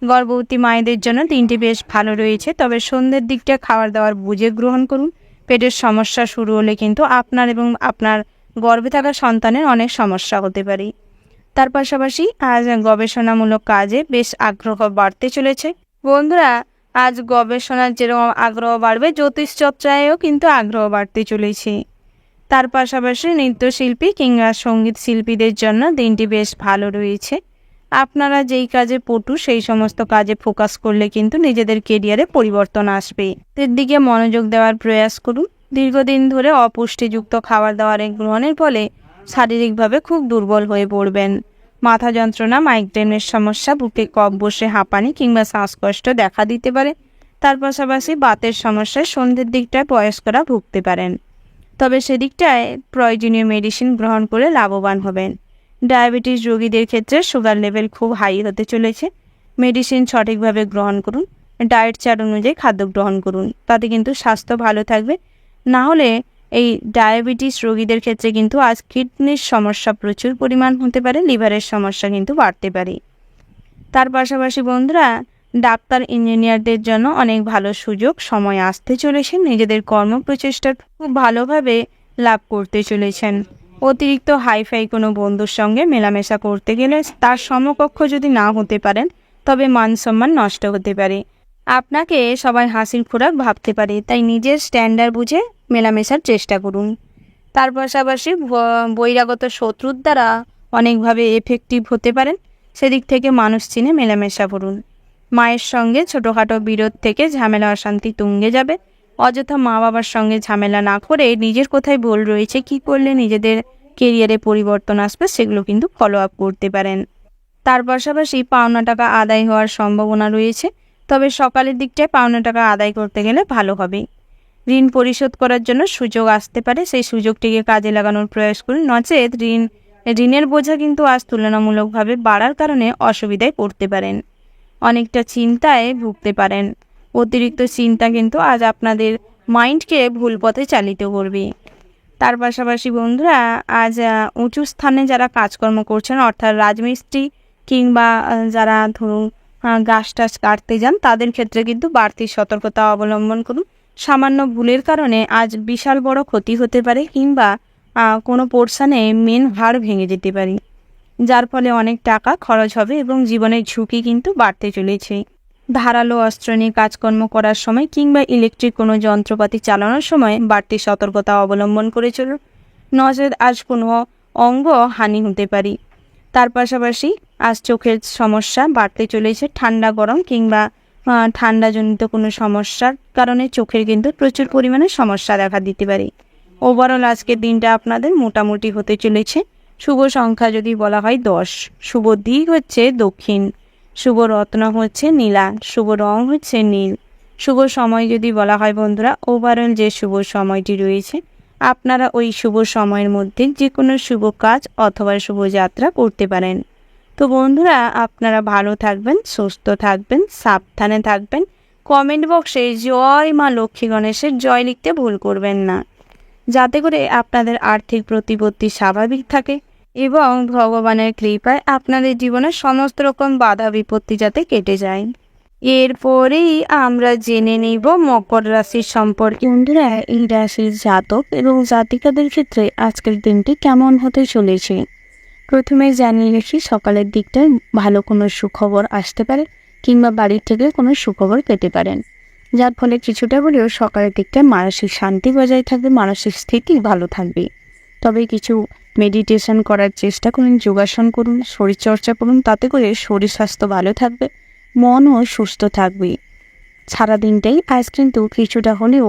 গর্ভবতী মায়েদের জন্য দিনটি বেশ ভালো রয়েছে, তবে সন্ধ্যের দিকটা খাবার দাবার বুঝে গ্রহণ করুন। পেটের সমস্যা শুরু হলে কিন্তু আপনার এবং আপনার গর্ভে থাকা সন্তানের অনেক সমস্যা হতে পারে। তার পাশাপাশি আজ গবেষণামূলক কাজে বেশ আগ্রহ বাড়তে চলেছে। বন্ধুরা, আজ গবেষণার যেরকম আগ্রহ বাড়বে, জ্যোতিষ চর্চায়ও কিন্তু আগ্রহ বাড়তে চলেছে। তার পাশাপাশি নৃত্যশিল্পী কিংবা সঙ্গীত শিল্পীদের জন্য দিনটি বেশ ভালো রয়েছে। আপনারা যেই কাজে পটু সেই সমস্ত কাজে ফোকাস করলে কিন্তু নিজেদের কেরিয়ারে পরিবর্তন আসবে। এর দিকে মনোযোগ দেওয়ার প্রয়াস করুন। দীর্ঘদিন ধরে অপুষ্টিযুক্ত খাবার দাবার গ্রহণের ফলে শারীরিকভাবে খুব দুর্বল হয়ে পড়বেন। মাথা যন্ত্রণা, মাইগ্রেনের সমস্যা, বুকে কফ বসে হাঁপানি কিংবা শ্বাসকষ্ট দেখা দিতে পারে। তার পাশাপাশি বাতের সমস্যায় সন্ধ্যের দিকটায় বয়স্করা ভুগতে পারেন, তবে সেদিকটায় প্রয়োজনীয় মেডিসিন গ্রহণ করে লাভবান হবেন। ডায়াবেটিস রোগীদের ক্ষেত্রে সুগার লেভেল খুব হাই হতে চলেছে। মেডিসিন সঠিকভাবে গ্রহণ করুন, ডায়েট চার্ট অনুযায়ী খাদ্য গ্রহণ করুন, তাতে কিন্তু স্বাস্থ্য ভালো থাকবে। না হলে এই ডায়াবেটিস রোগীদের ক্ষেত্রে কিন্তু আজ কিডনির সমস্যা প্রচুর পরিমাণ হতে পারে, লিভারের সমস্যা কিন্তু বাড়তে পারে। তার পাশাপাশি বন্ধুরা, ডাক্তার ইঞ্জিনিয়ারদের জন্য অনেক ভালো সুযোগ সময় আসতে চলেছে। নিজেদের কর্মপ্রচেষ্টা খুব ভালোভাবে লাভ করতে চলেছেন। অতিরিক্ত হাইফাই কোনো বন্ধুর সঙ্গে মেলামেশা করতে গেলে তার সমকক্ষ যদি না হতে পারেন তবে মান সম্মান নষ্ট হতে পারে। আপনাকে সবাই হাসির খোরাক ভাবতে পারে, তাই নিজের স্ট্যান্ডার্ড বুঝে মেলামেশার চেষ্টা করুন। তার পাশাপাশি বহিরাগত শত্রুর দ্বারা অনেকভাবে এফেক্টিভ হতে পারেন। সেদিক থেকে মানুষ চিনে মেলামেশা করুন। মায়ের সঙ্গে ছোটোখাটো বিরোধ থেকে ঝামেলা অশান্তি তুঙ্গে যাবে। অযথা মা বাবার সঙ্গে ঝামেলা না করে নিজের কোথায় ভুল রয়েছে, কী করলে নিজেদের কেরিয়ারে পরিবর্তন আসবে, সেগুলো কিন্তু ফলো আপ করতে পারেন। তার পাশাপাশি পাওনা টাকা আদায় হওয়ার সম্ভাবনা রয়েছে, তবে সকালের দিকটায় পাওনা টাকা আদায় করতে গেলে ভালো হবে। ঋণ পরিশোধ করার জন্য সুযোগ আসতে পারে, সেই সুযোগটিকে কাজে লাগানোর প্রয়াস করুন। নচেত ঋণের বোঝা কিন্তু আজ তুলনামূলকভাবে বাড়ার কারণে অসুবিধায় পড়তে পারেন। অনেকটা চিন্তায় ভুগতে পারেন। অতিরিক্ত চিন্তা কিন্তু আজ আপনাদের মাইন্ডকে ভুল পথে চালিত করবে। তার পাশাপাশি বন্ধুরা, আজ উঁচু স্থানে যারা কাজকর্ম করছেন, অর্থাৎ রাজমিস্ত্রি কিংবা যারা ধরুন গাছ টাছ কাটতে যান, তাদের ক্ষেত্রে কিন্তু বাড়তি সতর্কতা অবলম্বন করুন। সামান্য ভুলের কারণে আজ বিশাল বড় ক্ষতি হতে পারে, কিংবা কোনো পোর্শনে মেন হাড় ভেঙে যেতে পারে, যার ফলে অনেক টাকা খরচ হবে এবং জীবনের ঝুঁকি কিন্তু বাড়তে চলেছে। ধারালো অস্ত্র নিয়ে কাজকর্ম করার সময় কিংবা ইলেকট্রিক কোনো যন্ত্রপাতি চালানোর সময় বাড়তি সতর্কতা অবলম্বন করে চলুন, নচেত আজ কোনো অঙ্গ হানি হতে পারে। তার পাশাপাশি আজ চোখের সমস্যা বাড়তে চলেছে। ঠান্ডা গরম কিংবা ঠান্ডাজনিত কোনো সমস্যার কারণে চোখের কিন্তু প্রচুর পরিমাণে সমস্যা দেখা দিতে পারে। ওভারঅল আজকের দিনটা আপনাদের মোটামুটি হতে চলেছে। শুভ সংখ্যা যদি বলা হয় 10, শুভ দিক হচ্ছে দক্ষিণ, শুভ রত্ন হচ্ছে নীলা, শুভ রং হচ্ছে নীল। শুভ সময় যদি বলা হয় বন্ধুরা, ওভারঅল যে শুভ সময়টি রয়েছে, আপনারা ওই শুভ সময়ের মধ্যে যে কোনো শুভ কাজ অথবা শুভযাত্রা করতে পারেন। তো বন্ধুরা, আপনারা ভালো থাকবেন, সুস্থ থাকবেন, সাবধানে থাকবেন। কমেন্ট বক্সে জয় মা লক্ষ্মী গণেশের জয় লিখতে ভুল করবেন না, যাতে করে আপনাদের আর্থিক প্রতিপত্তি স্বাভাবিক থাকে এবং ভগবানের কৃপায় আপনাদের জীবনের সমস্ত রকম বাধা বিপত্তি যাতে কেটে যায়। এরপরেই আমরা জেনে নিব মকর রাশির সম্পর্কে। বন্ধুরা, এই রাশির জাতক এবং জাতিকাদের ক্ষেত্রে আজকের দিনটি কেমন হতে চলেছে। প্রথমে জানিয়ে রাখি, সকালের দিকটায় ভালো কোনো সুখবর আসতে পারে কিংবা বাড়ির থেকে কোনো সুখবর পেতে পারেন, যার ফলে কিছুটা হলেও সকালের দিকটায় মানসিক শান্তি বজায় থাকবে, মানসিক স্থিতি ভালো থাকবে। তবে কিছু মেডিটেশন করার চেষ্টা করুন, যোগাসন করুন, শরীরচর্চা করুন, তাতে করে শরীর স্বাস্থ্য ভালো থাকবে, মনও সুস্থ থাকবে। সারাদিনটাই আজ কিন্তু কিছুটা হলেও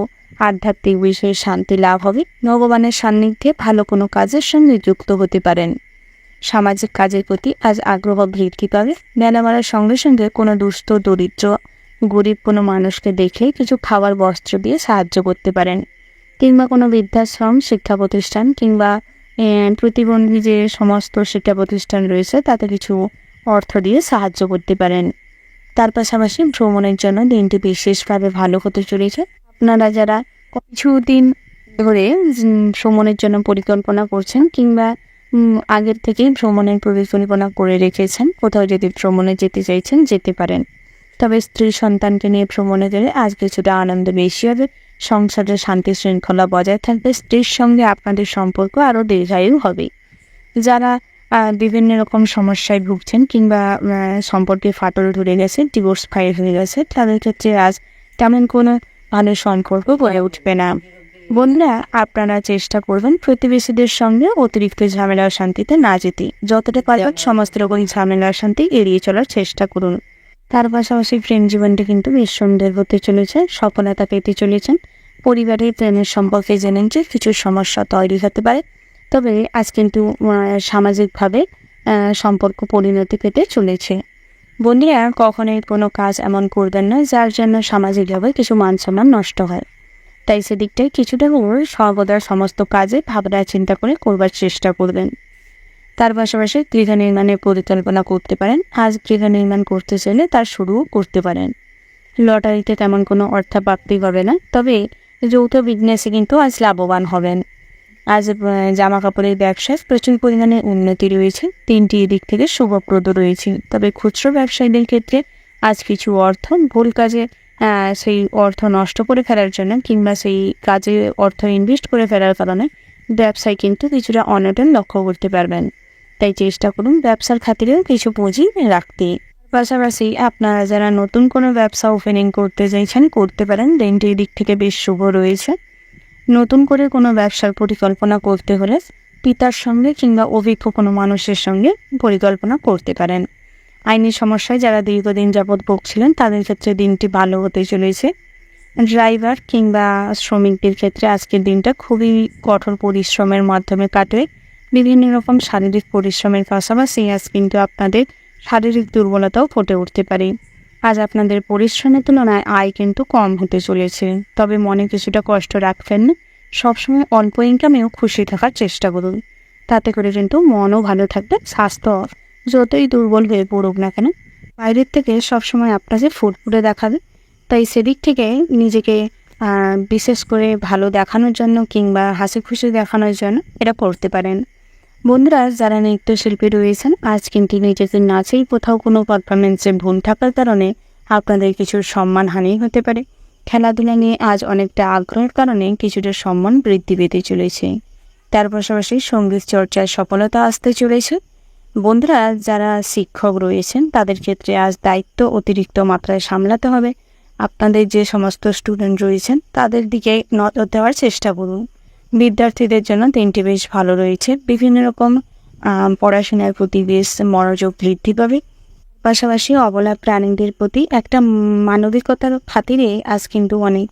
আধ্যাত্মিক বিষয়ে শান্তি লাভ হবে। ভগবানের সান্নিধ্যে ভালো কোনো কাজের সঙ্গে যুক্ত হতে পারেন। সামাজিক কাজের প্রতি আজ আগ্রহ বৃদ্ধি পাবে। বেলা বাড়ার সঙ্গে সঙ্গে কোনো দুস্থ দরিদ্র গরিব কোনো মানুষকে দেখে কিছু খাবার বস্ত্র দিয়ে সাহায্য করতে পারেন, কিংবা কোনো বৃদ্ধাশ্রম, শিক্ষা প্রতিষ্ঠান কিংবা প্রতিবন্ধী যে সমস্ত শিক্ষা প্রতিষ্ঠান রয়েছে তাতে কিছু অর্থ দিয়ে সাহায্য করতে পারেন। তার পাশাপাশি ভ্রমণের জন্য দিনটি বিশেষভাবে ভালো হতে চলেছে। আপনারা যারা কিছুদিন ধরে ভ্রমণের জন্য পরিকল্পনা করছেন কিংবা আগের থেকেই ভ্রমণের পরিকল্পনা করে রেখেছেন, কোথাও যদি ভ্রমণে যেতে চাইছেন যেতে পারেন। তবে স্ত্রী সন্তানকে নিয়ে ভ্রমণে গেলে আজ কিছুটা আনন্দ বেশি হবে, সংসারে শান্তি শৃঙ্খলা বজায় থাকবে, স্ত্রীর সঙ্গে আপনাদের সম্পর্ক আরও দীর্ঘায়ু হবে। যারা বিভিন্ন রকম সমস্যায় ভুগছেন কিংবা সম্পর্কে ফাটল ধরে গেছে, ডিভোর্স ফাইল হয়ে গেছে, তাদের ক্ষেত্রে আজ তেমন কোনো ভালো সম্পর্ক গড়ে উঠবে না। বন্ধুরা, আপনারা চেষ্টা করবেন প্রতিবেশীদের সঙ্গে অতিরিক্ত ঝামেলা শান্তিতে না যেতে। যতটা পারেন সমস্ত রকম ঝামেলা শান্তি এড়িয়ে চলার চেষ্টা করুন। তার পাশাপাশি প্রেম জীবনটি কিন্তু বেশ সুন্দর হতে চলেছে, সফলতা পেতে চলেছেন। পরিবারের প্রেমের সম্পর্কে জেনেন যে কিছু সমস্যা তৈরি হতে পারে, তবে আজ কিন্তু সামাজিকভাবে সম্পর্ক পরিণতি পেতে চলেছে। বন্ধুরা, কখনোই কোনো কাজ এমন করবেন না যার জন্য সামাজিকভাবে কিছু মান সম্মান নষ্ট হয়। তাই সেদিকটাই কিছুটা সর্বদা সমস্ত কাজে ভাবনা চিন্তা করে করবার চেষ্টা করবেন। তার পাশাপাশি গৃহ নির্মাণের পরিকল্পনা করতে পারেন। আজ গৃহ নির্মাণ করতে চাইলে তার শুরুও করতে পারেন। লটারিতে তেমন কোনো অর্থপ্রাপ্তি হবে না, তবে যৌথ বিজনেসে কিন্তু আজ লাভবান হবেন। আজ জামা কাপড়ের ব্যবসায় প্রচুর পরিমাণে উন্নতি রয়েছে, তিনটি দিক থেকে শুভপ্রদ রয়েছে। তবে খুচরো ব্যবসায়ীদের ক্ষেত্রে আজ কিছু অর্থ ভুল কাজে সেই অর্থ নষ্ট করে ফেলার জন্য কিংবা সেই কাজে অর্থ ইনভেস্ট করে ফেলার কারণে ব্যবসায় কিন্তু কিছুটা অনটন লক্ষ্য করতে পারবেন। তাই চেষ্টা করুন ব্যবসার খাতিরেও কিছু পুঁজি রাখতে। পাশাপাশি আপনারা যারা নতুন কোনো ব্যবসা ওপেনিং করতে চাইছেন করতে পারেন, দিনটির দিক থেকে বেশ শুভ রয়েছে। নতুন করে কোনো ব্যবসার পরিকল্পনা করতে হলে পিতার সঙ্গে কিংবা অভিজ্ঞ কোনো মানুষের সঙ্গে পরিকল্পনা করতে পারেন। আইনি সমস্যায় যারা দীর্ঘদিন যাবৎ ভুগছিলেন তাদের ক্ষেত্রে দিনটি ভালো হতে চলেছে। ড্রাইভার কিংবা শ্রমিকদের ক্ষেত্রে আজকের দিনটা খুবই কঠোর পরিশ্রমের মাধ্যমে কাটবে। বিভিন্ন রকম শারীরিক পরিশ্রমের পাশাপাশি আজ কিন্তু আপনাদের শারীরিক দুর্বলতাও ফুটে উঠতে পারে। আজ আপনাদের পরিশ্রমের তুলনায় আয় কিন্তু কম হতে চলেছে, তবে মনে কিছুটা কষ্ট রাখবেন না। সবসময় অল্প ইনকামেও খুশি থাকার চেষ্টা করুন, তাতে করে কিন্তু মনও ভালো থাকবে। স্বাস্থ্য যতই দুর্বল হয়ে পড়ুক না কেন, বাইরের থেকে সবসময় আপনাকে ফুরফুরে দেখাবে। তাই সেদিক থেকে নিজেকে বিশেষ করে ভালো দেখানোর জন্য কিংবা হাসি খুশি দেখানোর জন্য এটা করতে পারেন। বন্ধুরা, যারা নৃত্যশিল্পী রয়েছেন, আজ কিন্তু নিজেদের নাচেই কোথাও কোনো পারফরমেন্সে ভুল থাকার কারণে আপনাদের কিছু সম্মানহানি হতে পারে। খেলাধুলা নিয়ে আজ অনেকটা আগ্রহের কারণে কিছুটা সম্মান বৃদ্ধি পেতে চলেছে। তার পাশাপাশি সঙ্গীত চর্চায় সফলতা আসতে চলেছে। বন্ধুরা, যারা শিক্ষক রয়েছেন তাদের ক্ষেত্রে আজ দায়িত্ব অতিরিক্ত মাত্রায় সামলাতে হবে। আপনাদের যে সমস্ত স্টুডেন্ট রয়েছেন তাদের দিকে নজর দেওয়ার চেষ্টা করুন। বিদ্যার্থীদের জন্য দিনটি বেশ ভালো রয়েছে। বিভিন্ন রকম পড়াশোনার প্রতি বেশ মনোযোগ বৃদ্ধি পাবে। পাশাপাশি অবলা প্রাণীদের প্রতি একটা মানবিকতার খাতিরে আজ কিন্তু অনেক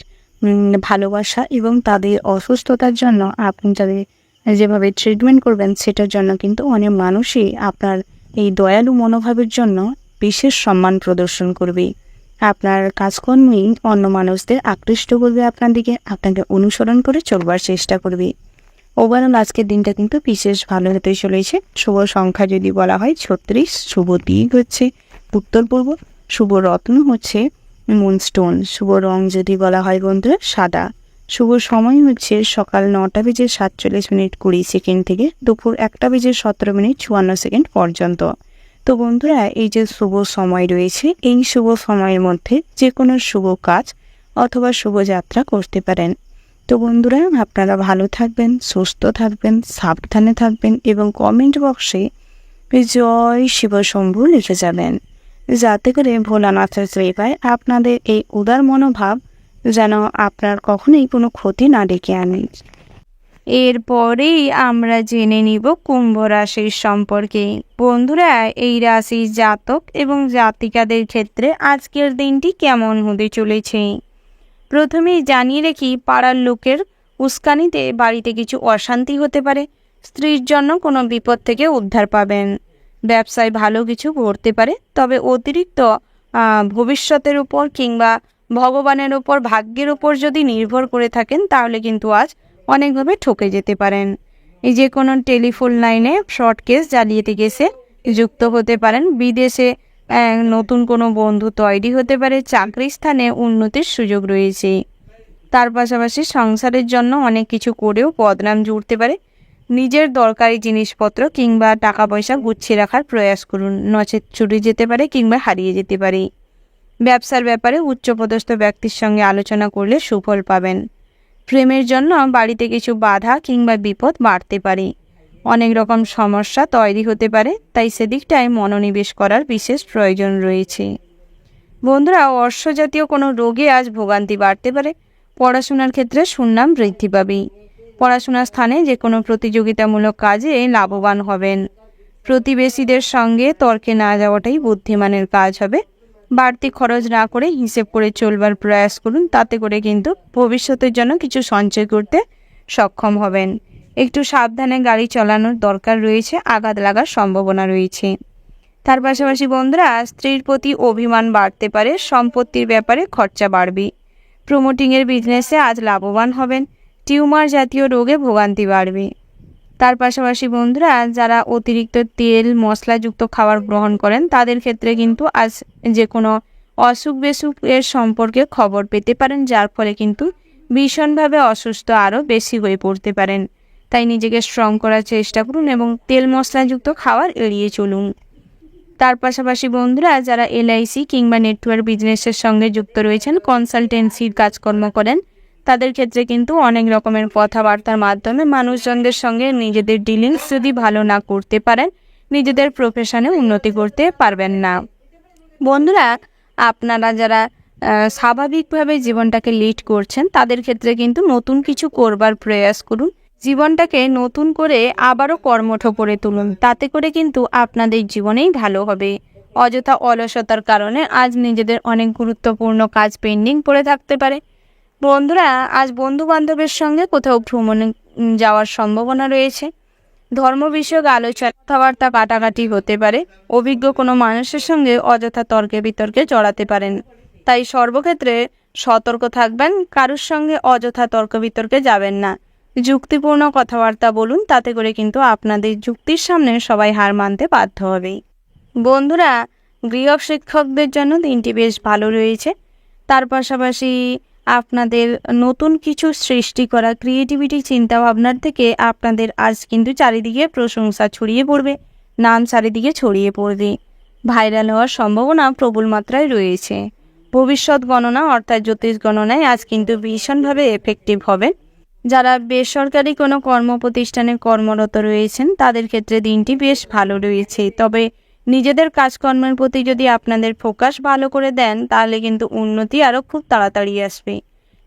ভালোবাসা এবং তাদের অসুস্থতার জন্য আপনি তাদের যেভাবে ট্রিটমেন্ট করবেন সেটার জন্য কিন্তু অনেক মানুষই আপনার এই দয়ালু মনোভাবের জন্য বিশেষ সম্মান প্রদর্শন করবে। আপনার কাজকর্মই অন্য মানুষদের আকৃষ্ট করবে আপনার দিকে, আপনাকে অনুসরণ করে চলবার চেষ্টা করবে। ওভারঅল আজকের দিনটা কিন্তু বিশেষ ভালো হতে চলেছে। শুভ সংখ্যা যদি বলা হয় 36, শুভ দিক হচ্ছে উত্তর পূর্ব, শুভ রত্ন হচ্ছে মুনস্টোন, শুভ রং যদি বলা হয় বন্ধুরা সাদা, শুভ সময় হচ্ছে সকাল 9:47:20 থেকে দুপুর 1:17:54 পর্যন্ত। তো বন্ধুরা, এই যে শুভ সময় রয়েছে, এই শুভ সময়ের মধ্যে যে কোনো শুভ কাজ অথবা শুভযাত্রা করতে পারেন। তো বন্ধুরা, আপনারা ভালো থাকবেন, সুস্থ থাকবেন, সাবধানে থাকবেন এবং কমেন্ট বক্সে জয় শিব শম্ভু লিখে যাবেন, যাতে করে ভোলানাথের কৃপায় আপনাদের এই উদার মনোভাব যেন আপনার কখনোই কোনো ক্ষতি না ডেকে আনে। এরপরেই আমরা জেনে নিব কুম্ভ রাশির সম্পর্কে। বন্ধুরা, এই রাশির জাতক এবং জাতিকাদের ক্ষেত্রে আজকের দিনটি কেমন হতে চলেছে। প্রথমেই জানিয়ে রেখি, পাড়ার লোকের উস্কানিতে বাড়িতে কিছু অশান্তি হতে পারে। স্ত্রীর জন্য কোনো বিপদ থেকে উদ্ধার পাবেন। ব্যবসায় ভালো কিছু ঘটতে পারে, তবে অতিরিক্ত ভবিষ্যতের উপর কিংবা ভগবানের উপর, ভাগ্যের উপর যদি নির্ভর করে থাকেন তাহলে কিন্তু আজ অনেকভাবে ঠকে যেতে পারেন। এই যে কোনো টেলিফোন লাইনে শর্ট কেস, জালিয়াতি কেসে যুক্ত হতে পারেন। বিদেশে নতুন কোনো বন্ধু তৈরি হতে পারে। চাকরির স্থানে উন্নতির সুযোগ রয়েছে। তার পাশাপাশি সংসারের জন্য অনেক কিছু করেও বদনাম জুড়তে পারে। নিজের দরকারি জিনিসপত্র কিংবা টাকা পয়সা গুছিয়ে রাখার প্রয়াস করুন, নচেত ছুটে যেতে পারে কিংবা হারিয়ে যেতে পারে। ব্যবসার ব্যাপারে উচ্চপদস্থ ব্যক্তির সঙ্গে আলোচনা করলে সুফল পাবেন। প্রেমের জন্য বাড়িতে কিছু বাধা কিংবা বিপদ বাড়তে পারে। অনেক রকম সমস্যা তৈরি হতে পারে, তাই সেদিকটায় মনোনিবেশ করার বিশেষ প্রয়োজন রয়েছে। বন্ধুরা, অর্শজাতীয় কোনো রোগে আজ ভোগান্তি বাড়তে পারে। পড়াশোনার ক্ষেত্রে সুনাম বৃদ্ধি পাবে। পড়াশোনার স্থানে যে কোনো প্রতিযোগিতামূলক কাজে লাভবান হবেন। প্রতিবেশীদের সঙ্গে তর্কে না যাওয়াটাই বুদ্ধিমানের কাজ হবে। বাড়তি খরচ না করে হিসেব করে চলবার প্রয়াস করুন, তাতে করে কিন্তু ভবিষ্যতের জন্য কিছু সঞ্চয় করতে সক্ষম হবেন। একটু সাবধানে গাড়ি চালানোর দরকার রয়েছে, আঘাত লাগার সম্ভাবনা রয়েছে। তার পাশাপাশি বন্ধুরা, স্ত্রীর প্রতি অভিমান বাড়তে পারে। সম্পত্তির ব্যাপারে খরচা বাড়বে। প্রমোটিংয়ের বিজনেসে আজ লাভবান হবেন। টিউমার জাতীয় রোগে ভোগান্তি বাড়বে। তার পাশাপাশি বন্ধুরা, যারা অতিরিক্ত তেল মশলাযুক্ত খাবার গ্রহণ করেন তাদের ক্ষেত্রে কিন্তু আজ যে কোনো অসুখ বিসুখের সম্পর্কে খবর পেতে পারেন, যার ফলে কিন্তু ভীষণভাবে অসুস্থ আরও বেশি হয়ে পড়তে পারেন। তাই নিজেকে স্ট্রং করার চেষ্টা করুন এবং তেল মশলাযুক্ত খাবার এড়িয়ে চলুন। তার পাশাপাশি বন্ধুরা, যারা এলআইসি কিংবা নেটওয়ার্ক বিজনেসের সঙ্গে যুক্ত রয়েছেন, কনসালটেন্সির কাজকর্ম করেন, তাদের ক্ষেত্রে কিন্তু অনেক রকমের কথাবার্তার মাধ্যমে মানুষজনদের সঙ্গে নিজেদের ডিলিংস যদি ভালো না করতে পারেন, নিজেদের প্রফেশনে উন্নতি করতে পারবেন না। বন্ধুরা, আপনারা যারা স্বাভাবিকভাবে জীবনটাকে লিড করছেন তাদের ক্ষেত্রে কিন্তু নতুন কিছু করবার প্রয়াস করুন। জীবনটাকে নতুন করে আবারও কর্মঠ করে তুলুন, তাতে করে কিন্তু আপনাদের জীবনেই ভালো হবে। অযথা অলসতার কারণে আজ নিজেদের অনেক গুরুত্বপূর্ণ কাজ পেন্ডিং পড়ে থাকতে পারে। বন্ধুরা, আজ বন্ধু বান্ধবের সঙ্গে কোথাও ভ্রমণে যাওয়ার সম্ভাবনা রয়েছে। ধর্ম বিষয়ক আলোচনা, কথাবার্তা কাটাকাটি হতে পারে। অভিজ্ঞ কোনো মানুষের সঙ্গে অযথা তর্কে বিতর্কে জড়াতে পারেন, তাই সর্বক্ষেত্রে সতর্ক থাকবেন। কারোর সঙ্গে অযথা তর্ক বিতর্কে যাবেন না। যুক্তিপূর্ণ কথাবার্তা বলুন, তাতে করে কিন্তু আপনাদের যুক্তির সামনে সবাই হার মানতে বাধ্য হবে। বন্ধুরা, গৃহ শিক্ষকদের জন্য দিনটি বেশ ভালো রয়েছে। তার পাশাপাশি আপনাদের নতুন কিছু সৃষ্টি করা ক্রিয়েটিভিটি চিন্তাভাবনার থেকে আপনাদের আজ কিন্তু চারিদিকে প্রশংসা ছড়িয়ে পড়বে, নাম চারিদিকে ছড়িয়ে পড়বে। ভাইরাল হওয়ার সম্ভাবনা প্রবল মাত্রায় রয়েছে। ভবিষ্যৎ গণনা অর্থাৎ জ্যোতিষ গণনায় আজ কিন্তু ভীষণভাবে এফেক্টিভ হবে। যারা বেসরকারি কোনো কর্মপ্রতিষ্ঠানে কর্মরত রয়েছেন তাদের ক্ষেত্রে দিনটি বেশ ভালো রয়েছে। তবে নিজেদের কাজকর্মের প্রতি যদি আপনাদের ফোকাস ভালো করে দেন, তাহলে কিন্তু উন্নতি আরও খুব তাড়াতাড়ি আসবে।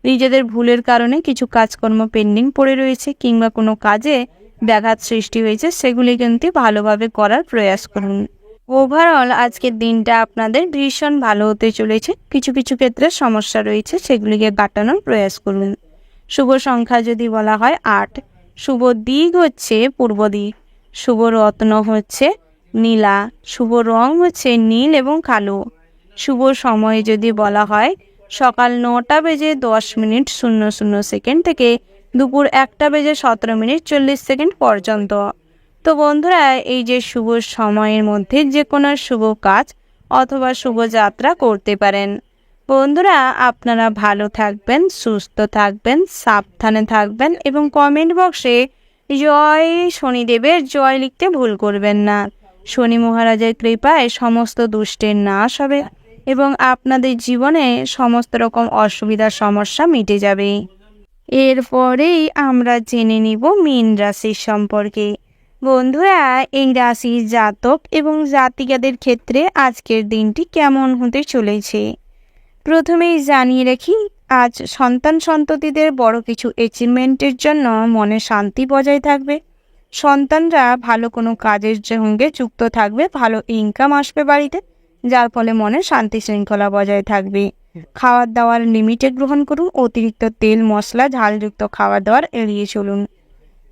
নিজেদের ভুলের কারণে কিছু কাজকর্ম পেন্ডিং পড়ে রয়েছে কিংবা কোনো কাজে ব্যাঘাত সৃষ্টি হয়েছে, সেগুলি কিন্তু ভালোভাবে করার প্রয়াস করুন। ওভারঅল আজকের দিনটা আপনাদের ভীষণ ভালো হতে চলেছে। কিছু কিছু ক্ষেত্রে সমস্যা রয়েছে, সেগুলিকে কাটানোর প্রয়াস করুন। শুভ সংখ্যা যদি বলা হয় 8, শুভ দিক হচ্ছে পূর্ব দিক, শুভ রত্ন হচ্ছে নীলা, শুভ রং হচ্ছে নীল এবং কালো। শুভ সময় যদি বলা হয় সকাল 9:10:00 থেকে দুপুর 1:17:40 পর্যন্ত। তো বন্ধুরা, এই যে শুভ সময়ের মধ্যে যে কোনো শুভ কাজ অথবা শুভ যাত্রা করতে পারেন। বন্ধুরা, আপনারা ভালো থাকবেন, সুস্থ থাকবেন, সাবধানে থাকবেন এবং কমেন্ট বক্সে জয় শনিদেবের জয় লিখতে ভুল করবেন না। শনি মহারাজের কৃপায় সমস্ত দুষ্টের নাশ হবে এবং আপনাদের জীবনে সমস্ত রকম অসুবিধার সমস্যা মিটে যাবে। এরপরেই আমরা জেনে নিব মীন রাশির সম্পর্কে। বন্ধুরা, এই রাশির জাতক এবং জাতিকাদের ক্ষেত্রে আজকের দিনটি কেমন হতে চলেছে। প্রথমেই জানিয়ে রাখি, আজ সন্তান সন্ততিদের বড় কিছু অ্যাচিভমেন্টের জন্য মনে শান্তি বজায় থাকবে। সন্তানরা ভালো কোনো কাজের সঙ্গে যুক্ত থাকবে, ভালো ইনকাম আসবে বাড়িতে, যার ফলে মনে শান্তি শৃঙ্খলা বজায় থাকবে। খাওয়ার দাওয়ার লিমিটে গ্রহণ করুন। অতিরিক্ত তেল মশলা ঝালযুক্ত খাবার দাবার এড়িয়ে চলুন।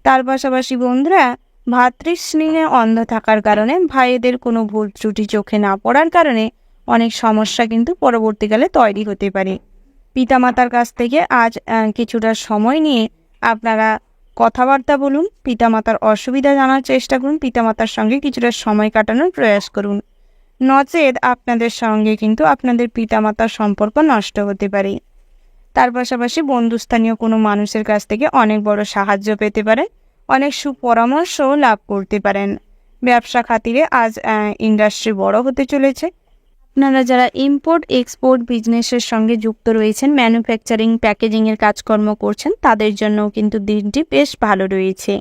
তার পাশাপাশি বন্ধুরা, ভাতৃস্নেহে অন্ধ থাকার কারণে, ভাইদের কোনো ভুল ত্রুটি চোখে না পড়ার কারণে অনেক সমস্যা কিন্তু পরবর্তীকালে তৈরি হতে পারে। পিতামাতার কাছ থেকে আজ কিছুটা সময় নিয়ে আপনারা কথাবার্তা বলুন, পিতামাতার অসুবিধা জানার চেষ্টা করুন, পিতামাতার সঙ্গে কিছুটা সময় কাটানোর প্রয়াস করুন। নচেত আপনাদের সঙ্গে কিন্তু আপনাদের পিতামাতার সম্পর্ক নষ্ট হতে পারে। তার পাশাপাশি বন্ধুস্থানীয় কোনো মানুষের কাছ থেকে অনেক বড় সাহায্য পেতে পারে, অনেক সুপরামর্শও লাভ করতে পারেন। ব্যবসা খাতিরে আজ ইন্ডাস্ট্রি বড় হতে চলেছে। আপনারা যারা ইম্পোর্ট এক্সপোর্ট বিজনেসের সঙ্গে যুক্ত রয়েছেন, ম্যানুফ্যাকচারিং প্যাকেজিংয়ের কাজকর্ম করছেন, তাদের জন্যও কিন্তু দিনটি বেশ ভালো রয়েছে।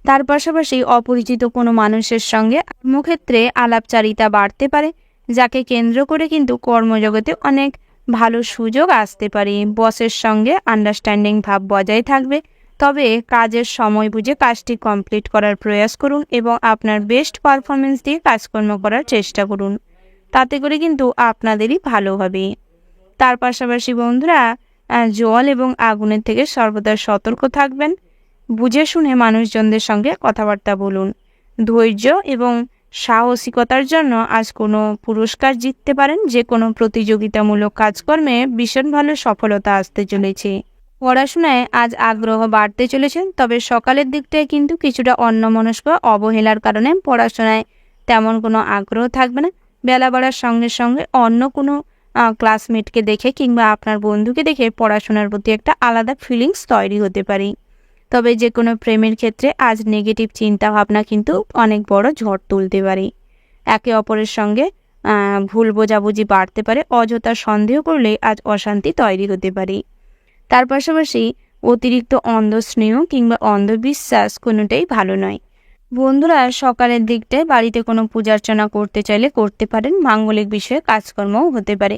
তার পাশাপাশি অপরিচিত কোনো মানুষের সঙ্গে কর্মক্ষেত্রে আলাপচারিতা বাড়তে পারে, যাকে কেন্দ্র করে কিন্তু কর্মজগতে অনেক ভালো সুযোগ আসতে পারে। বসের সঙ্গে আন্ডারস্ট্যান্ডিং ভাব বজায় থাকবে। তবে কাজের সময় বুঝে কাজটি কমপ্লিট করার প্রয়াস করুন এবং আপনার বেস্ট পারফরমেন্স দিয়ে কাজকর্ম করার চেষ্টা করুন, তাতে করে কিন্তু আপনাদেরই ভালো হবে। তার পাশাপাশি বন্ধুরা, জল এবং আগুনের থেকে সর্বদা সতর্ক থাকবেন। বুঝে শুনে মানুষজনদের সঙ্গে কথাবার্তা বলুন। ধৈর্য এবং সাহসিকতার জন্য আজ কোনো পুরস্কার জিততে পারেন। যে কোনো প্রতিযোগিতামূলক কাজকর্মে ভীষণ ভালো সফলতা আসতে চলেছে। পড়াশোনায় আজ আগ্রহ বাড়তে চলেছে, তবে সকালের দিকটায় কিন্তু কিছুটা অন্যমনস্ক অবহেলার কারণে পড়াশোনায় তেমন কোনো আগ্রহ থাকবে না। বেলা বাড়ার সঙ্গে সঙ্গে অন্য কোনো ক্লাসমেটকে দেখে কিংবা আপনার বন্ধুকে দেখে পড়াশোনার প্রতি একটা আলাদা ফিলিংস তৈরি হতে পারে। তবে যে কোনো প্রেমের ক্ষেত্রে আজ নেগেটিভ চিন্তা ভাবনা কিন্তু অনেক বড় ঝড় তুলতে পারে। একে অপরের সঙ্গে ভুল বোঝাবুঝি বাড়তে পারে। অযথা সন্দেহ করলে আজ অশান্তি তৈরি হতে পারে। তার পাশাপাশি অতিরিক্ত অন্ধ স্নেহ কিংবা অন্ধবিশ্বাস কোনোটাই ভালো নয়। বন্ধুরা, সকালের দিকটায় বাড়িতে কোনো পূজার্চনা করতে চাইলে করতে পারেন। মাঙ্গলিক বিষয়ে কাজকর্মও হতে পারে।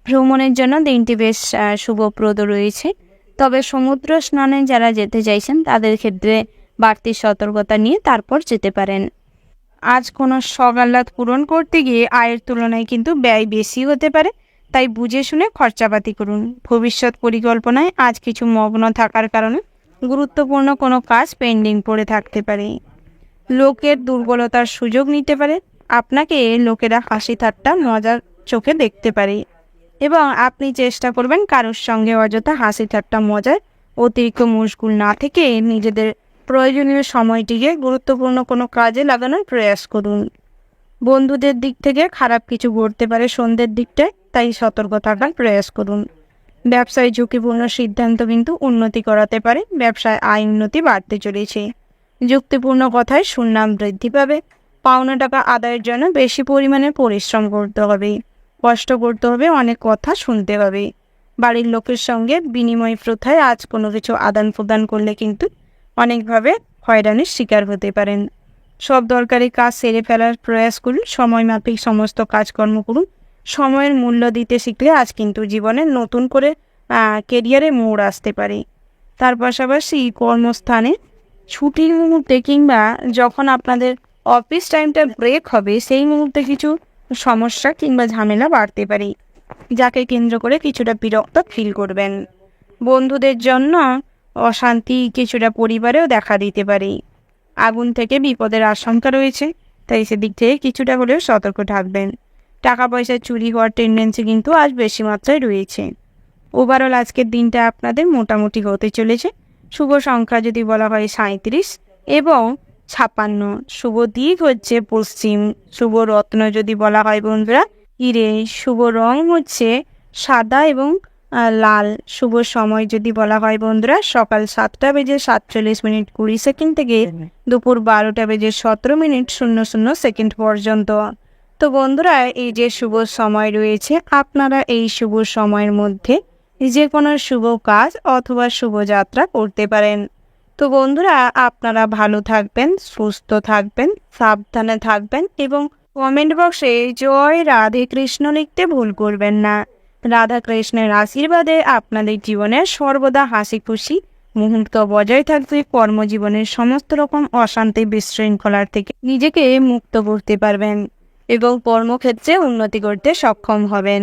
ভ্রমণের জন্য দিনটি বেশ শুভপ্রদ রয়েছে। তবে সমুদ্র স্নানে যারা যেতে চাইছেন তাদের ক্ষেত্রে বাড়তি সতর্কতা নিয়ে তারপর যেতে পারেন। আজ কোনো শখ আহ্লাদ পূরণ করতে গিয়ে আয়ের তুলনায় কিন্তু ব্যয় বেশি হতে পারে, তাই বুঝে শুনে খরচাপাতি করুন। ভবিষ্যৎ পরিকল্পনায় আজ কিছু মগ্ন থাকার কারণে গুরুত্বপূর্ণ কোনো কাজ পেন্ডিং পড়ে থাকতে পারে। লোকের দুর্বলতার সুযোগ নিতে পারে, আপনাকে লোকেরা হাসি ঠাট্টা মজার চোখে দেখতে পারে এবং আপনি চেষ্টা করবেন কারোর সঙ্গে অযথা হাসি ঠাট্টা মজায় অতিরিক্ত মশগুল না থেকে নিজেদের প্রয়োজনীয় সময়টিকে গুরুত্বপূর্ণ কোনো কাজে লাগানোর প্রয়াস করুন। বন্ধুদের দিক থেকে খারাপ কিছু ঘটতে পারে সন্ধ্যের দিকটায়, তাই সতর্ক থাকার প্রয়াস করুন। ব্যবসায় ঝুঁকিপূর্ণ সিদ্ধান্ত কিন্তু উন্নতি করাতে পারে, ব্যবসায় আয় উন্নতি বাড়তে চলেছে। যুক্তিপূর্ণ কথায় সুনাম বৃদ্ধি পাবে। পাওনা টাকা আদায়ের জন্য বেশি পরিমাণে পরিশ্রম করতে হবে, কষ্ট করতে হবে, অনেক কথা শুনতে হবে। বাড়ির লোকের সঙ্গে বিনিময় প্রথায় আজ কোনো কিছু আদান প্রদান করলে কিন্তু অনেকভাবে হয়রানির শিকার হতে পারেন। সব দরকারি কাজ সেরে ফেলার প্রয়াস করুন, সময় মাফিক সমস্ত কাজকর্ম করুন। সময়ের মূল্য দিতে শিখলে আজ কিন্তু জীবনে নতুন করে কেরিয়ারে মোড় আসতে পারে। তার পাশাপাশি কর্মস্থানে ছুটির মুহূর্তে কিংবা যখন আপনাদের অফিস টাইমটা ব্রেক হবে সেই মুহূর্তে কিছু সমস্যা কিংবা ঝামেলা বাড়তে পারে, যাকে কেন্দ্র করে কিছুটা বিরক্ত ফিল করবেন। বন্ধুদের জন্য অশান্তি কিছুটা পরিবারেও দেখা দিতে পারে। আগুন থেকে বিপদের আশঙ্কা রয়েছে, তাই সেদিক থেকে কিছুটা হলেও সতর্ক থাকবেন। টাকা পয়সা চুরি হওয়ার টেন্ডেন্সি কিন্তু আজ বেশি মাত্রায় রয়েছে। ওভারঅল আজকের দিনটা আপনাদের মোটামুটি হতে চলেছে। শুভ সংখ্যা যদি বলা হয় 37 এবং 56। শুভ দিক হচ্ছে পশ্চিম। শুভ রত্ন যদি বলা হয় বন্ধুরা হিরে। শুভ রং হচ্ছে সাদা এবং লাল। শুভ সময় যদি বলা হয় বন্ধুরা সকাল 7:47:20 থেকে দুপুর 12:17:00 পর্যন্ত। তো বন্ধুরা, এই যে শুভ সময় রয়েছে, আপনারা এই শুভ সময়ের মধ্যে যে কোনো শুভ কাজ অথবা শুভযাত্রা করতে পারেন। তো বন্ধুরা, আপনারা ভালো থাকবেন, সুস্থ থাকবেন, সাবধানে থাকবেন এবং কমেন্ট বক্সে জয় রাধে কৃষ্ণ লিখতে ভুল করবেন না। রাধা কৃষ্ণের আশীর্বাদে আপনাদের জীবনে সর্বদা হাসি খুশি মুহূর্ত বজায় থাকবে। কর্মজীবনের সমস্ত রকম অশান্তি বিশৃঙ্খলার থেকে নিজেকে মুক্ত করতে পারবেন এবং কর্মক্ষেত্রে উন্নতি করতে সক্ষম হবেন।